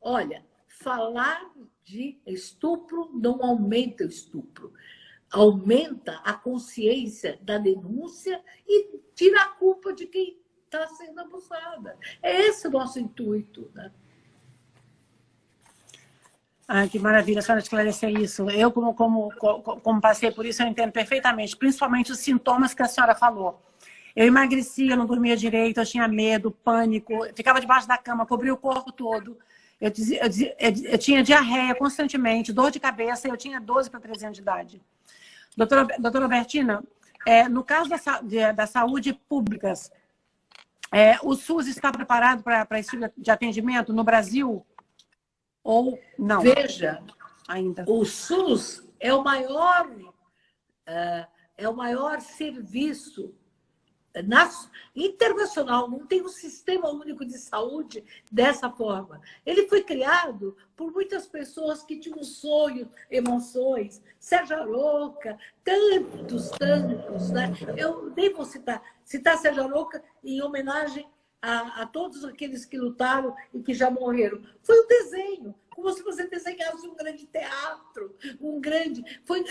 Olha, falar de estupro não aumenta o estupro. Aumenta a consciência da denúncia e tira a culpa de quem está sendo abusada. É esse o nosso intuito, né? Ah, que maravilha a senhora esclarecer isso. Eu, como passei por isso, eu entendo perfeitamente, principalmente os sintomas que a senhora falou. Eu emagrecia, não dormia direito, eu tinha medo, pânico, ficava debaixo da cama, cobria o corpo todo. Eu tinha diarreia constantemente, dor de cabeça, eu tinha 12 para 13 anos de idade. Doutora Albertina, no caso da saúde pública, o SUS está preparado para esse tipo de atendimento no Brasil? Ou não? Veja, ainda. O SUS é o maior serviço internacional, não tem um sistema único de saúde dessa forma. Ele foi criado por muitas pessoas que tinham sonhos, emoções. Sérgio Arouca, tantos, né? Eu nem vou citar Sérgio Arouca em homenagem a todos aqueles que lutaram e que já morreram. Foi um desenho, como se você desenhasse um grande teatro,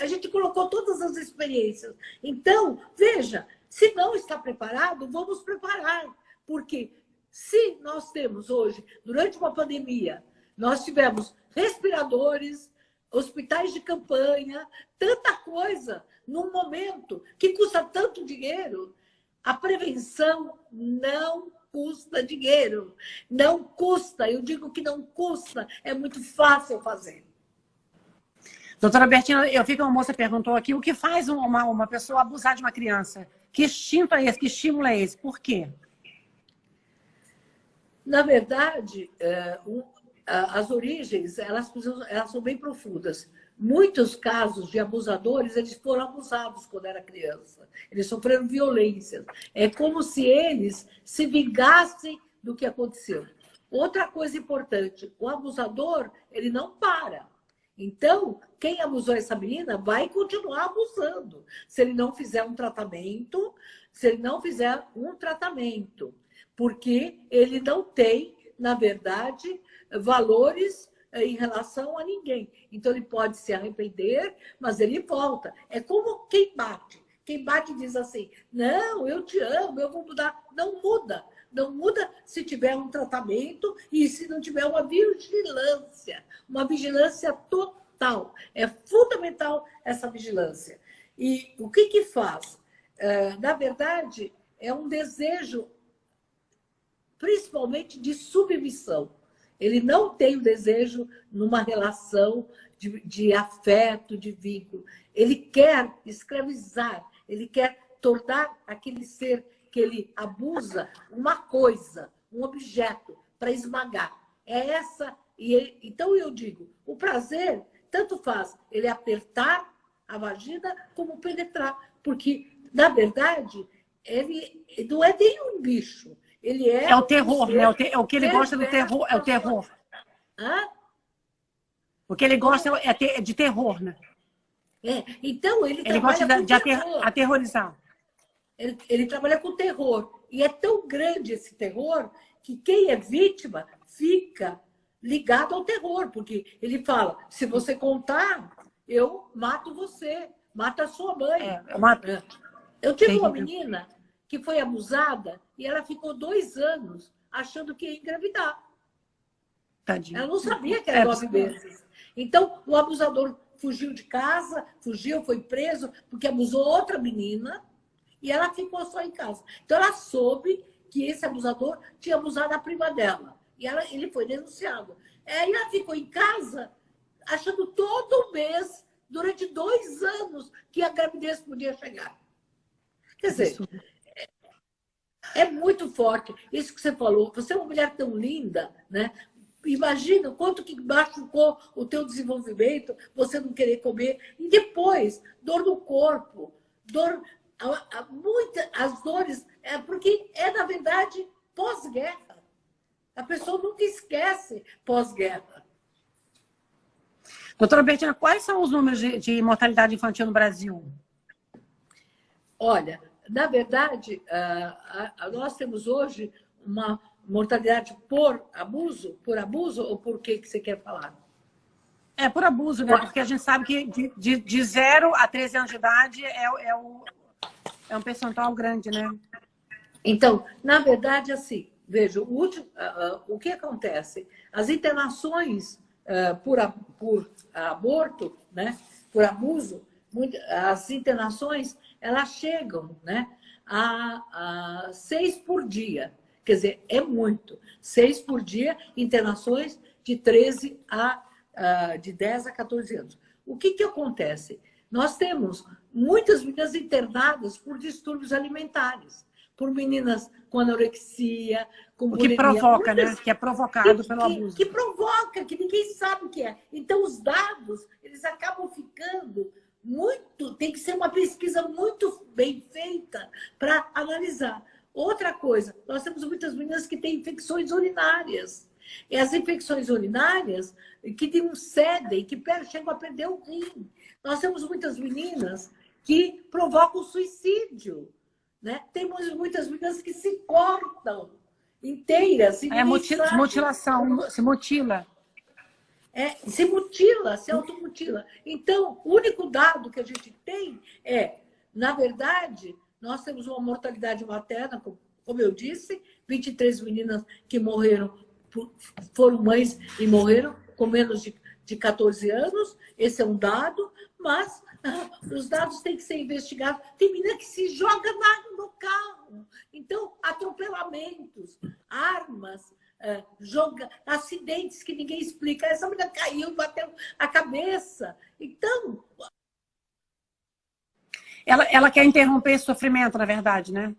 a gente colocou todas as experiências. Então, veja, se não está preparado, vamos preparar. Porque se nós temos hoje, durante uma pandemia, nós tivemos respiradores, hospitais de campanha, tanta coisa, num momento que custa tanto dinheiro, a prevenção não custa dinheiro. Não custa, eu digo que não custa, é muito fácil fazer. Doutora Bertina, eu vi que uma moça perguntou aqui, o que faz uma pessoa abusar de uma criança? Que instinto é esse? Que estímulo é esse? Por quê? Na verdade, as origens, elas são bem profundas. Muitos casos de abusadores, eles foram abusados quando era criança. Eles sofreram violências. É como se eles se vingassem do que aconteceu. Outra coisa importante, o abusador, ele não para. Então, quem abusou essa menina vai continuar abusando. Se ele não fizer um tratamento, porque ele não tem, na verdade, valores em relação a ninguém. Então, ele pode se arrepender, mas ele volta. É como quem bate. Quem bate diz assim, não, eu te amo, eu vou mudar. Não muda. Não muda se tiver um tratamento e se não tiver uma vigilância total. É fundamental essa vigilância. E o que faz? Na verdade, é um desejo, principalmente de submissão. Ele não tem o desejo numa relação de afeto, de vínculo. Ele quer escravizar, ele quer tornar aquele ser que ele abusa uma coisa, um objeto, para esmagar. É essa. Então eu digo, o prazer tanto faz ele apertar a vagina como penetrar. Porque, na verdade, ele não é nem um bicho. Ele é o terror, né? É o que ele gosta do terror, é o terror. Hã? O que ele gosta é de terror, né? Então, ele gosta de aterrorizar. Ele trabalha com terror. E é tão grande esse terror que quem é vítima fica ligado ao terror. Porque ele fala, se você contar, eu mato você, mato a sua mãe. Eu tive uma menina que foi abusada e ela ficou 2 anos achando que ia engravidar. Tadinha. Ela não sabia que era 9 meses. Então, o abusador fugiu de casa, foi preso, porque abusou outra menina e ela ficou só em casa. Então, ela soube que esse abusador tinha abusado a prima dela. E ele foi denunciado. Aí ela ficou em casa achando todo mês, durante 2 anos, que a gravidez podia chegar. Quer dizer, é muito forte. Isso que você falou. Você é uma mulher tão linda, né? Imagina o quanto que machucou o teu desenvolvimento, você não querer comer. E depois, dor no corpo, as dores, porque na verdade, pós-guerra. A pessoa nunca esquece pós-guerra. Doutora Bertina, quais são os números de mortalidade infantil no Brasil? Olha, na verdade, nós temos hoje uma mortalidade por abuso ou por que você quer falar? Por abuso, né? Porque a gente sabe que de 0 a 13 anos de idade é um percentual grande, né? Então, na verdade, assim, veja, o que acontece? As internações por aborto, né? Por abuso, as internações, elas chegam, né? A 6 por dia. Quer dizer, é muito. 6 por dia, internações de 10 a 14 anos. O que acontece? Nós temos muitas meninas internadas por distúrbios alimentares, por meninas com anorexia, com bulimia. O que provoca, né? Que é provocado pelo abuso. Que provoca, que ninguém sabe o que é. Então, os dados, eles acabam ficando muito... Tem que ser uma pesquisa muito bem feita ferramenta para analisar. Outra coisa, nós temos muitas meninas que têm infecções urinárias. E as infecções urinárias que não cedem, que chegam a perder o rim. Nós temos muitas meninas que provocam suicídio. Né? Temos muitas meninas que se cortam inteiras. Mutilação, se mutila. Se mutila, se automutila. Então, o único dado que a gente tem na verdade, nós temos uma mortalidade materna, como eu disse, 23 meninas que morreram, foram mães e morreram com menos de 14 anos. Esse é um dado, mas os dados têm que ser investigados. Tem menina que se joga no carro. Então, atropelamentos, armas, acidentes que ninguém explica. Essa menina caiu, bateu a cabeça. Então... Ela quer interromper esse sofrimento, na verdade, né?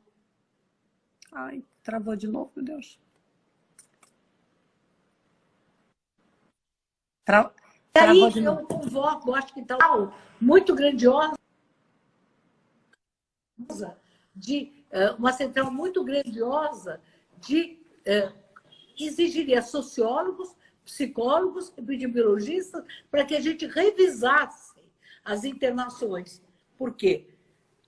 Ai, travou de novo, meu Deus. Aí eu convoco, acho que está muito grandiosa, uma central muito grandiosa de exigiria sociólogos, psicólogos, epidemiologistas, para que a gente revisasse as internações. Por quê?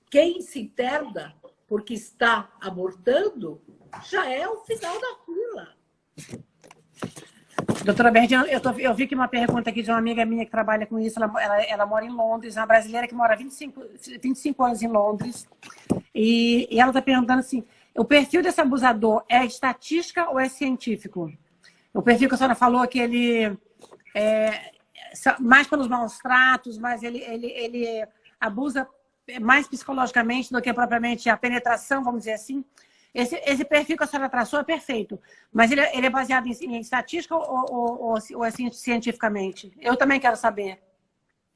Quem se interna porque está abortando já é o final da fila. Doutora Berdinand, eu vi que uma pergunta aqui de uma amiga minha que trabalha com isso, ela mora em Londres, uma brasileira que mora 25 anos em Londres, e ela está perguntando assim, o perfil desse abusador é estatística ou é científico? O perfil que a senhora falou que ele mais pelos maus tratos, mas ele abusa mais psicologicamente do que propriamente a penetração, vamos dizer assim. Esse perfil que a senhora traçou é perfeito, mas ele é baseado em estatística ou é cientificamente? Eu também quero saber.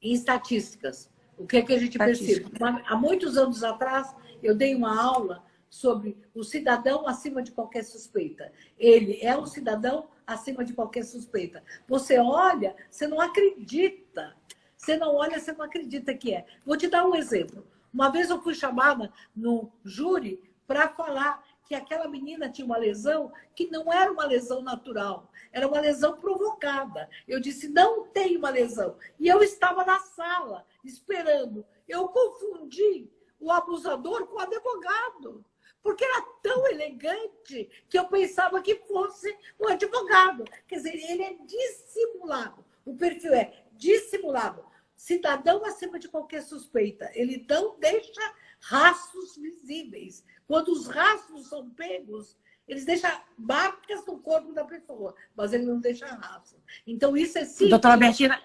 Em estatísticas. O que é que a gente percebe? Há muitos anos atrás, eu dei uma aula sobre o cidadão acima de qualquer suspeita. Ele é um cidadão acima de qualquer suspeita. Você olha, você não acredita. Você não olha, você não acredita que é. Vou te dar um exemplo. Uma vez eu fui chamada no júri para falar que aquela menina tinha uma lesão que não era uma lesão natural, era uma lesão provocada. Eu disse, não tem uma lesão. E eu estava na sala, esperando. Eu confundi o abusador com o advogado, porque era tão elegante que eu pensava que fosse um advogado. Quer dizer, ele é dissimulado. O perfil é dissimulado. Cidadão acima de qualquer suspeita. Ele não deixa rastros visíveis. Quando os rastros são pegos, eles deixam marcas no corpo da pessoa, mas ele não deixa rastros. Então, isso é científico. Doutora Bertina,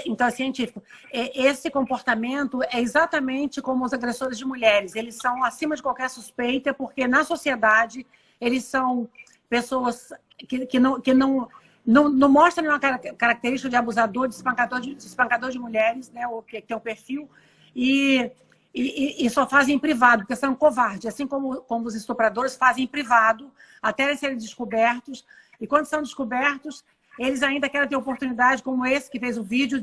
então é científico. Esse comportamento é exatamente como os agressores de mulheres. Eles são acima de qualquer suspeita, porque na sociedade eles são pessoas que não mostram nenhuma característica de abusador, de espancador de mulheres, né, ou que tem o perfil, e só fazem em privado, porque são covardes, assim como os estupradores fazem em privado, até eles serem descobertos. E quando são descobertos, eles ainda querem ter oportunidade, como esse que fez o vídeo,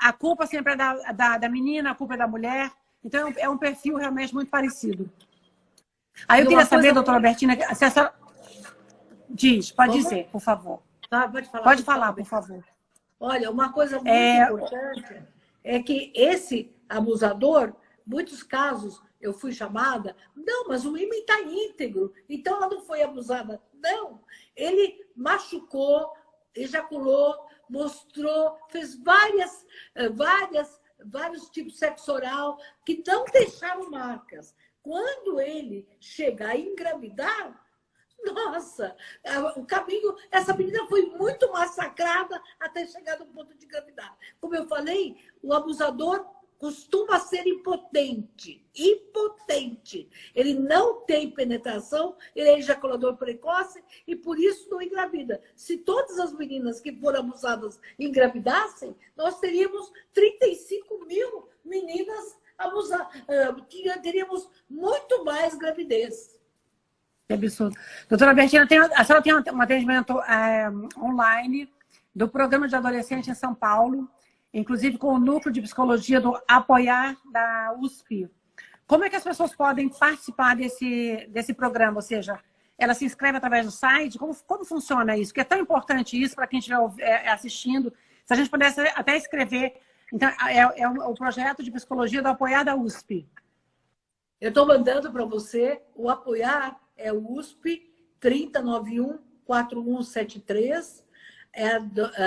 a culpa sempre é da menina, a culpa é da mulher. Então, é um perfil realmente muito parecido. Aí eu queria saber, doutora Bertina, se a senhora... Pode dizer, por favor. Pode falar, por favor. Olha, uma coisa muito importante é que esse abusador, muitos casos, eu fui chamada, não, mas o ímã está íntegro, então ela não foi abusada. Não, ele machucou, ejaculou, mostrou, fez vários tipos de sexo oral que não deixaram marcas. Quando ele chegar a engravidar, nossa, o caminho, essa menina foi muito massacrada até chegar no ponto de engravidar. Como eu falei, o abusador costuma ser impotente. Ele não tem penetração, ele é ejaculador precoce e por isso não engravida. Se todas as meninas que foram abusadas engravidassem, nós teríamos 35 mil meninas abusadas, teríamos muito mais gravidez. Que absurdo. Doutora Bertina, a senhora tem um atendimento online do programa de adolescente em São Paulo. inclusive com o Núcleo de Psicologia do Apoiar da USP. Como é que as pessoas podem participar desse programa? Ou seja, ela se inscreve através do site? Como funciona isso? Porque é tão importante isso para quem estiver assistindo. Se a gente pudesse até escrever. Então, é o projeto de psicologia do Apoiar da USP. Eu estou mandando para você. O Apoiar é o USP 3091-4173. É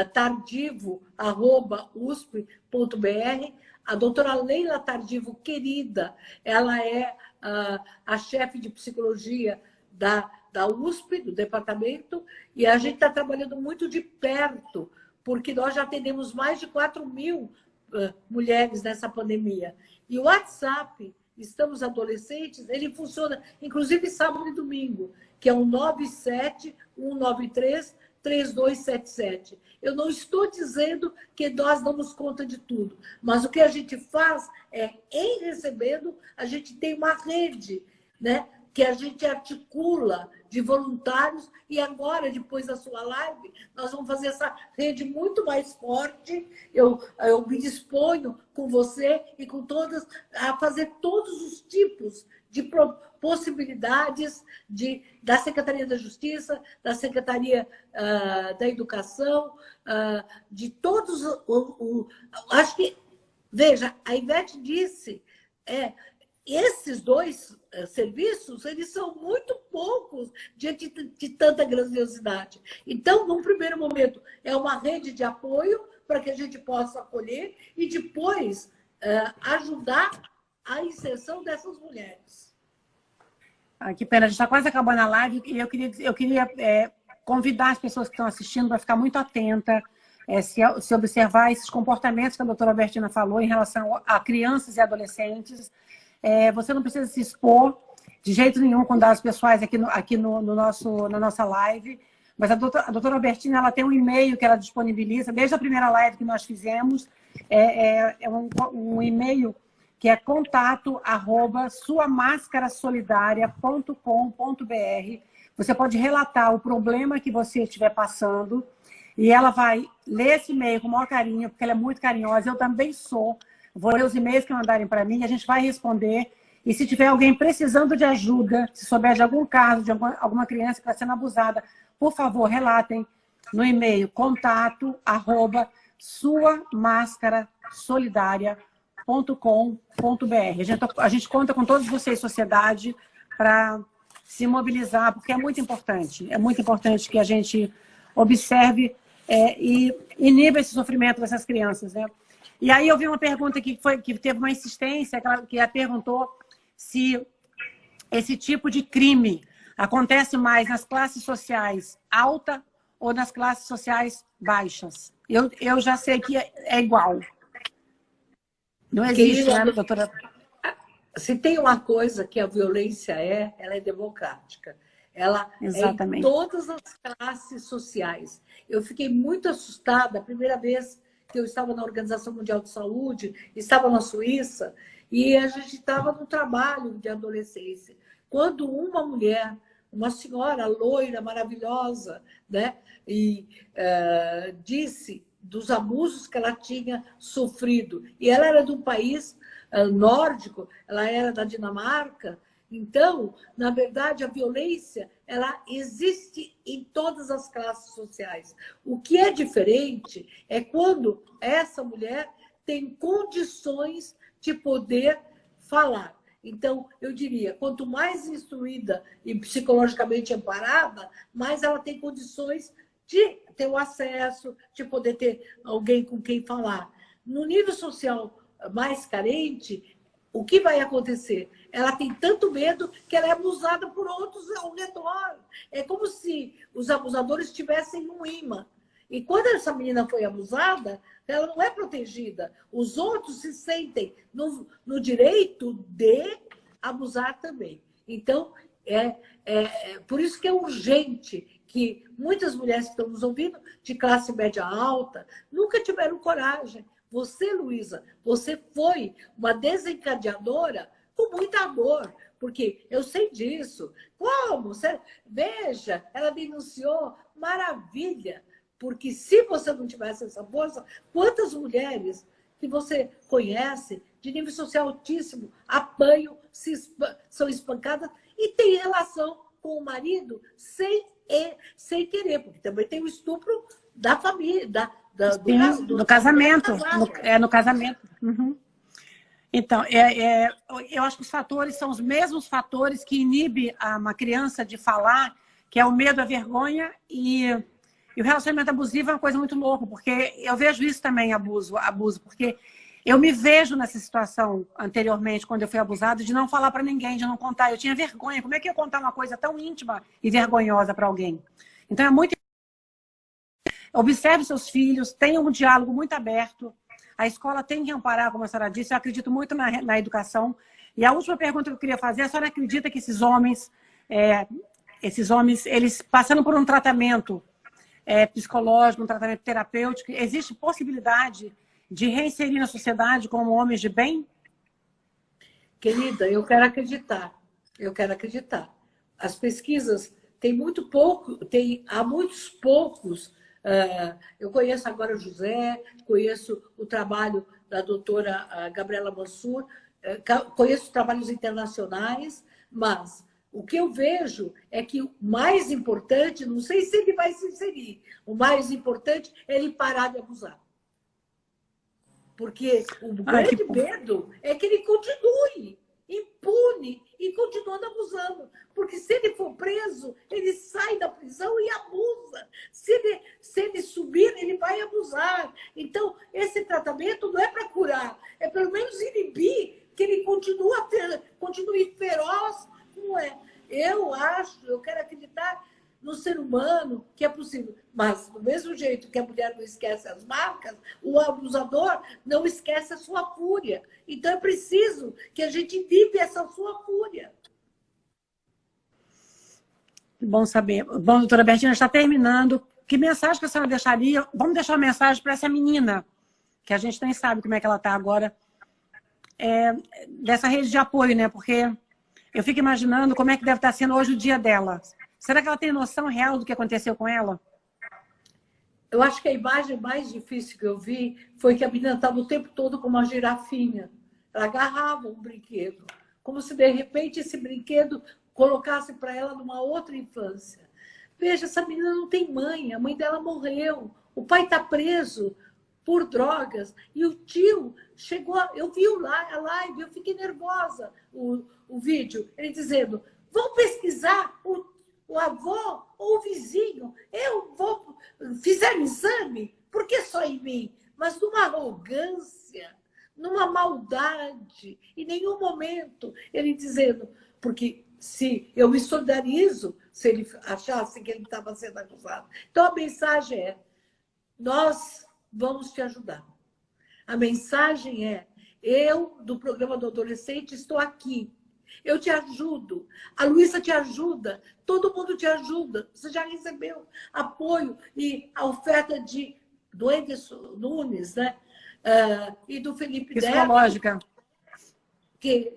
tardivo@usp.br. A doutora Leila Tardivo, querida, ela é a chefe de psicologia da USP, do departamento, e a gente está trabalhando muito de perto, porque nós já atendemos mais de 4.000 mulheres nessa pandemia. E o WhatsApp, Estamos Adolescentes, ele funciona, inclusive sábado e domingo, que é o 97-193-3277. Eu não estou dizendo que nós damos conta de tudo, mas o que a gente faz é, em recebendo, a gente tem uma rede, né, que a gente articula de voluntários, e agora, depois da sua live, nós vamos fazer essa rede muito mais forte. Eu me disponho com você e com todas a fazer todos os tipos de possibilidades da Secretaria da Justiça, da Secretaria da Educação, de todos. Acho que, veja, a Ivete disse, esses dois serviços, eles são muito poucos diante de tanta grandiosidade. Então, num primeiro momento, é uma rede de apoio para que a gente possa acolher e depois ajudar a inserção dessas mulheres. Que pena, a gente está quase acabando a live e eu queria convidar as pessoas que estão assistindo para ficar muito atenta, se observar esses comportamentos que a doutora Albertina falou em relação a crianças e adolescentes. Você não precisa se expor de jeito nenhum com dados pessoais aqui na nossa live, mas a doutora Albertina, ela tem um e-mail que ela disponibiliza, desde a primeira live que nós fizemos, um e-mail que é contato@suamascarasolidaria.com.br. Você pode relatar o problema que você estiver passando e ela vai ler esse e-mail com o maior carinho, porque ela é muito carinhosa, eu também sou. Vou ler os e-mails que mandarem para mim, a gente vai responder. E se tiver alguém precisando de ajuda, se souber de algum caso, de alguma criança que está sendo abusada, por favor, relatem no e-mail contato@suamascarasolidaria.com.br. A gente conta com todos vocês, sociedade, para se mobilizar, porque é muito importante. É muito importante que a gente observe e iniba esse sofrimento dessas crianças, né? E aí eu vi uma pergunta aqui que teve uma insistência, que ela perguntou se esse tipo de crime acontece mais nas classes sociais altas ou nas classes sociais baixas. Eu já sei que é igual. Não existe, né, doutora? Se tem uma coisa que a violência ela é democrática. Ela Exatamente. É em todas as classes sociais. Eu fiquei muito assustada a primeira vez que eu estava na Organização Mundial de Saúde, estava na Suíça, e a gente estava no trabalho de adolescência. Quando uma mulher, uma senhora loira, maravilhosa, né, e disse dos abusos que ela tinha sofrido. E ela era de um país nórdico, ela era da Dinamarca. Então, na verdade, a violência ela existe em todas as classes sociais. O que é diferente é quando essa mulher tem condições de poder falar. Então, eu diria, quanto mais instruída e psicologicamente amparada, mais ela tem condições de ter o acesso, de poder ter alguém com quem falar. No nível social mais carente, o que vai acontecer? Ela tem tanto medo que ela é abusada por outros ao redor. É como se os abusadores tivessem um imã. E quando essa menina foi abusada, ela não é protegida. Os outros se sentem no direito de abusar também. Então, por isso que é urgente que muitas mulheres que estão nos ouvindo, de classe média alta, nunca tiveram coragem. Você, Luísa, você foi uma desencadeadora com muita dor, porque eu sei disso. Como? Veja, ela denunciou, maravilha. Porque se você não tivesse essa força, quantas mulheres que você conhece de nível social altíssimo apanham, são espancadas e têm relação com o marido sem querer, porque também tem o estupro da família, do casamento. No casamento. Uhum. Então, eu acho que os fatores são os mesmos fatores que inibem uma criança de falar, que é o medo, a vergonha e o relacionamento abusivo é uma coisa muito louca, porque eu vejo isso também, abuso, porque eu me vejo nessa situação anteriormente, quando eu fui abusada, de não falar para ninguém, de não contar. Eu tinha vergonha. Como é que eu ia contar uma coisa tão íntima e vergonhosa para alguém? Então, é muito... Observe seus filhos, tenha um diálogo muito aberto. A escola tem que amparar, como a senhora disse, eu acredito muito na educação. E a última pergunta que eu queria fazer, a senhora acredita que esses homens, eles passando por um tratamento psicológico, um tratamento terapêutico, existe possibilidade de reinserir na sociedade como homens de bem? Querida, eu quero acreditar. Eu quero acreditar. As pesquisas têm muito pouco, há muitos poucos. Eu conheço agora o José, conheço o trabalho da doutora Gabriela Mansur, conheço trabalhos internacionais, mas o que eu vejo é que o mais importante, não sei se ele vai se inserir, o mais importante é ele parar de abusar. Porque o grande medo é que ele continue impune e continuando abusando. Porque se ele for preso, ele sai da prisão e abusa. Se ele subir, ele vai abusar. Então, esse tratamento não é para curar, é pelo menos inibir que ele continue feroz como é. Eu quero acreditar no ser humano que é possível. Mas, do mesmo jeito que a mulher não esquece as marcas, o abusador não esquece a sua fúria. Então, é preciso que a gente inibe essa sua fúria. Bom saber. Bom, doutora Bertina, está terminando. Que mensagem que a senhora deixaria? Vamos deixar uma mensagem para essa menina, que a gente nem sabe como é que ela está agora, dessa rede de apoio, né? Porque eu fico imaginando como é que deve estar sendo hoje o dia dela. Será que ela tem noção real do que aconteceu com ela? Eu acho que a imagem mais difícil que eu vi foi que a menina estava o tempo todo com uma girafinha. Ela agarrava um brinquedo, como se de repente esse brinquedo colocasse para ela numa outra infância. Veja, essa menina não tem mãe, a mãe dela morreu, o pai está preso por drogas e o tio chegou, eu vi a live, eu fiquei nervosa, o vídeo, ele dizendo, vão pesquisar o avô ou o vizinho, fizeram exame, por que só em mim? Mas numa arrogância, numa maldade, em nenhum momento ele dizendo, porque se eu me solidarizo, se ele achasse que ele estava sendo acusado. Então a mensagem é, nós vamos te ajudar. A mensagem é, eu, do programa do adolescente, estou aqui. Eu te ajudo, a Luísa te ajuda, todo mundo te ajuda. Você já recebeu apoio e a oferta do Anderson Nunes, né? E do Felipe Psicológica.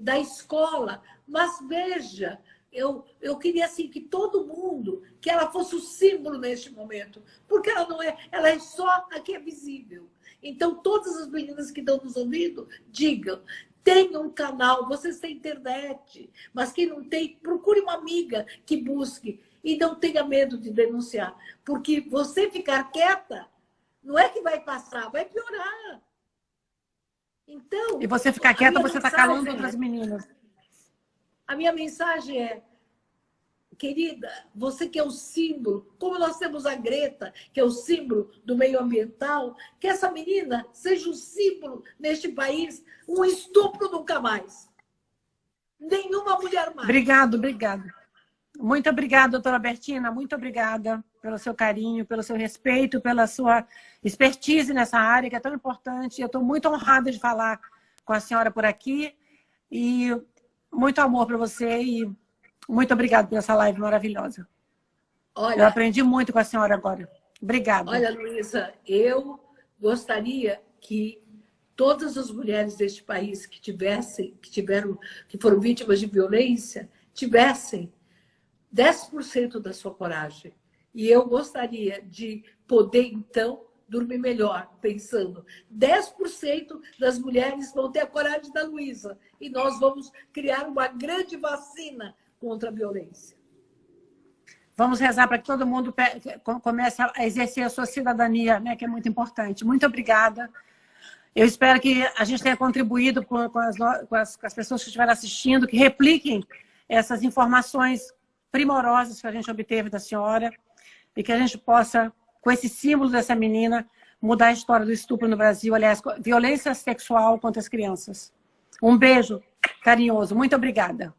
Da escola. Mas veja, eu queria assim, que todo mundo, que ela fosse o símbolo neste momento, porque ela não é, ela é só a que é visível. Então, todas as meninas que estão nos ouvindo, digam, tenha um canal, vocês têm internet, mas quem não tem, procure uma amiga que busque e não tenha medo de denunciar. Porque você ficar quieta, não é que vai passar, vai piorar. Então, e você ficar quieta, você está calando outras meninas. A minha mensagem é, querida, você que é o símbolo, como nós temos a Greta, que é o símbolo do meio ambiental, que essa menina seja o símbolo neste país, um estupro nunca mais. Nenhuma mulher mais. Obrigado. Muito obrigada, doutora Bertina, muito obrigada pelo seu carinho, pelo seu respeito, pela sua expertise nessa área, que é tão importante. Eu estou muito honrada de falar com a senhora por aqui e muito amor para você e muito obrigada por essa live maravilhosa. Olha, eu aprendi muito com a senhora agora. Obrigada. Olha, Luísa, eu gostaria que todas as mulheres deste país que foram vítimas de violência, tivessem 10% da sua coragem. E eu gostaria de poder, então, dormir melhor, pensando. 10% das mulheres vão ter a coragem da Luísa e nós vamos criar uma grande vacina contra a violência. Vamos rezar para que todo mundo comece a exercer a sua cidadania, né, que é muito importante. Muito obrigada. Eu espero que a gente tenha contribuído com as pessoas que estiveram assistindo, que repliquem essas informações primorosas que a gente obteve da senhora e que a gente possa, com esse símbolo dessa menina, mudar a história do estupro no Brasil, aliás, violência sexual contra as crianças. Um beijo carinhoso. Muito obrigada.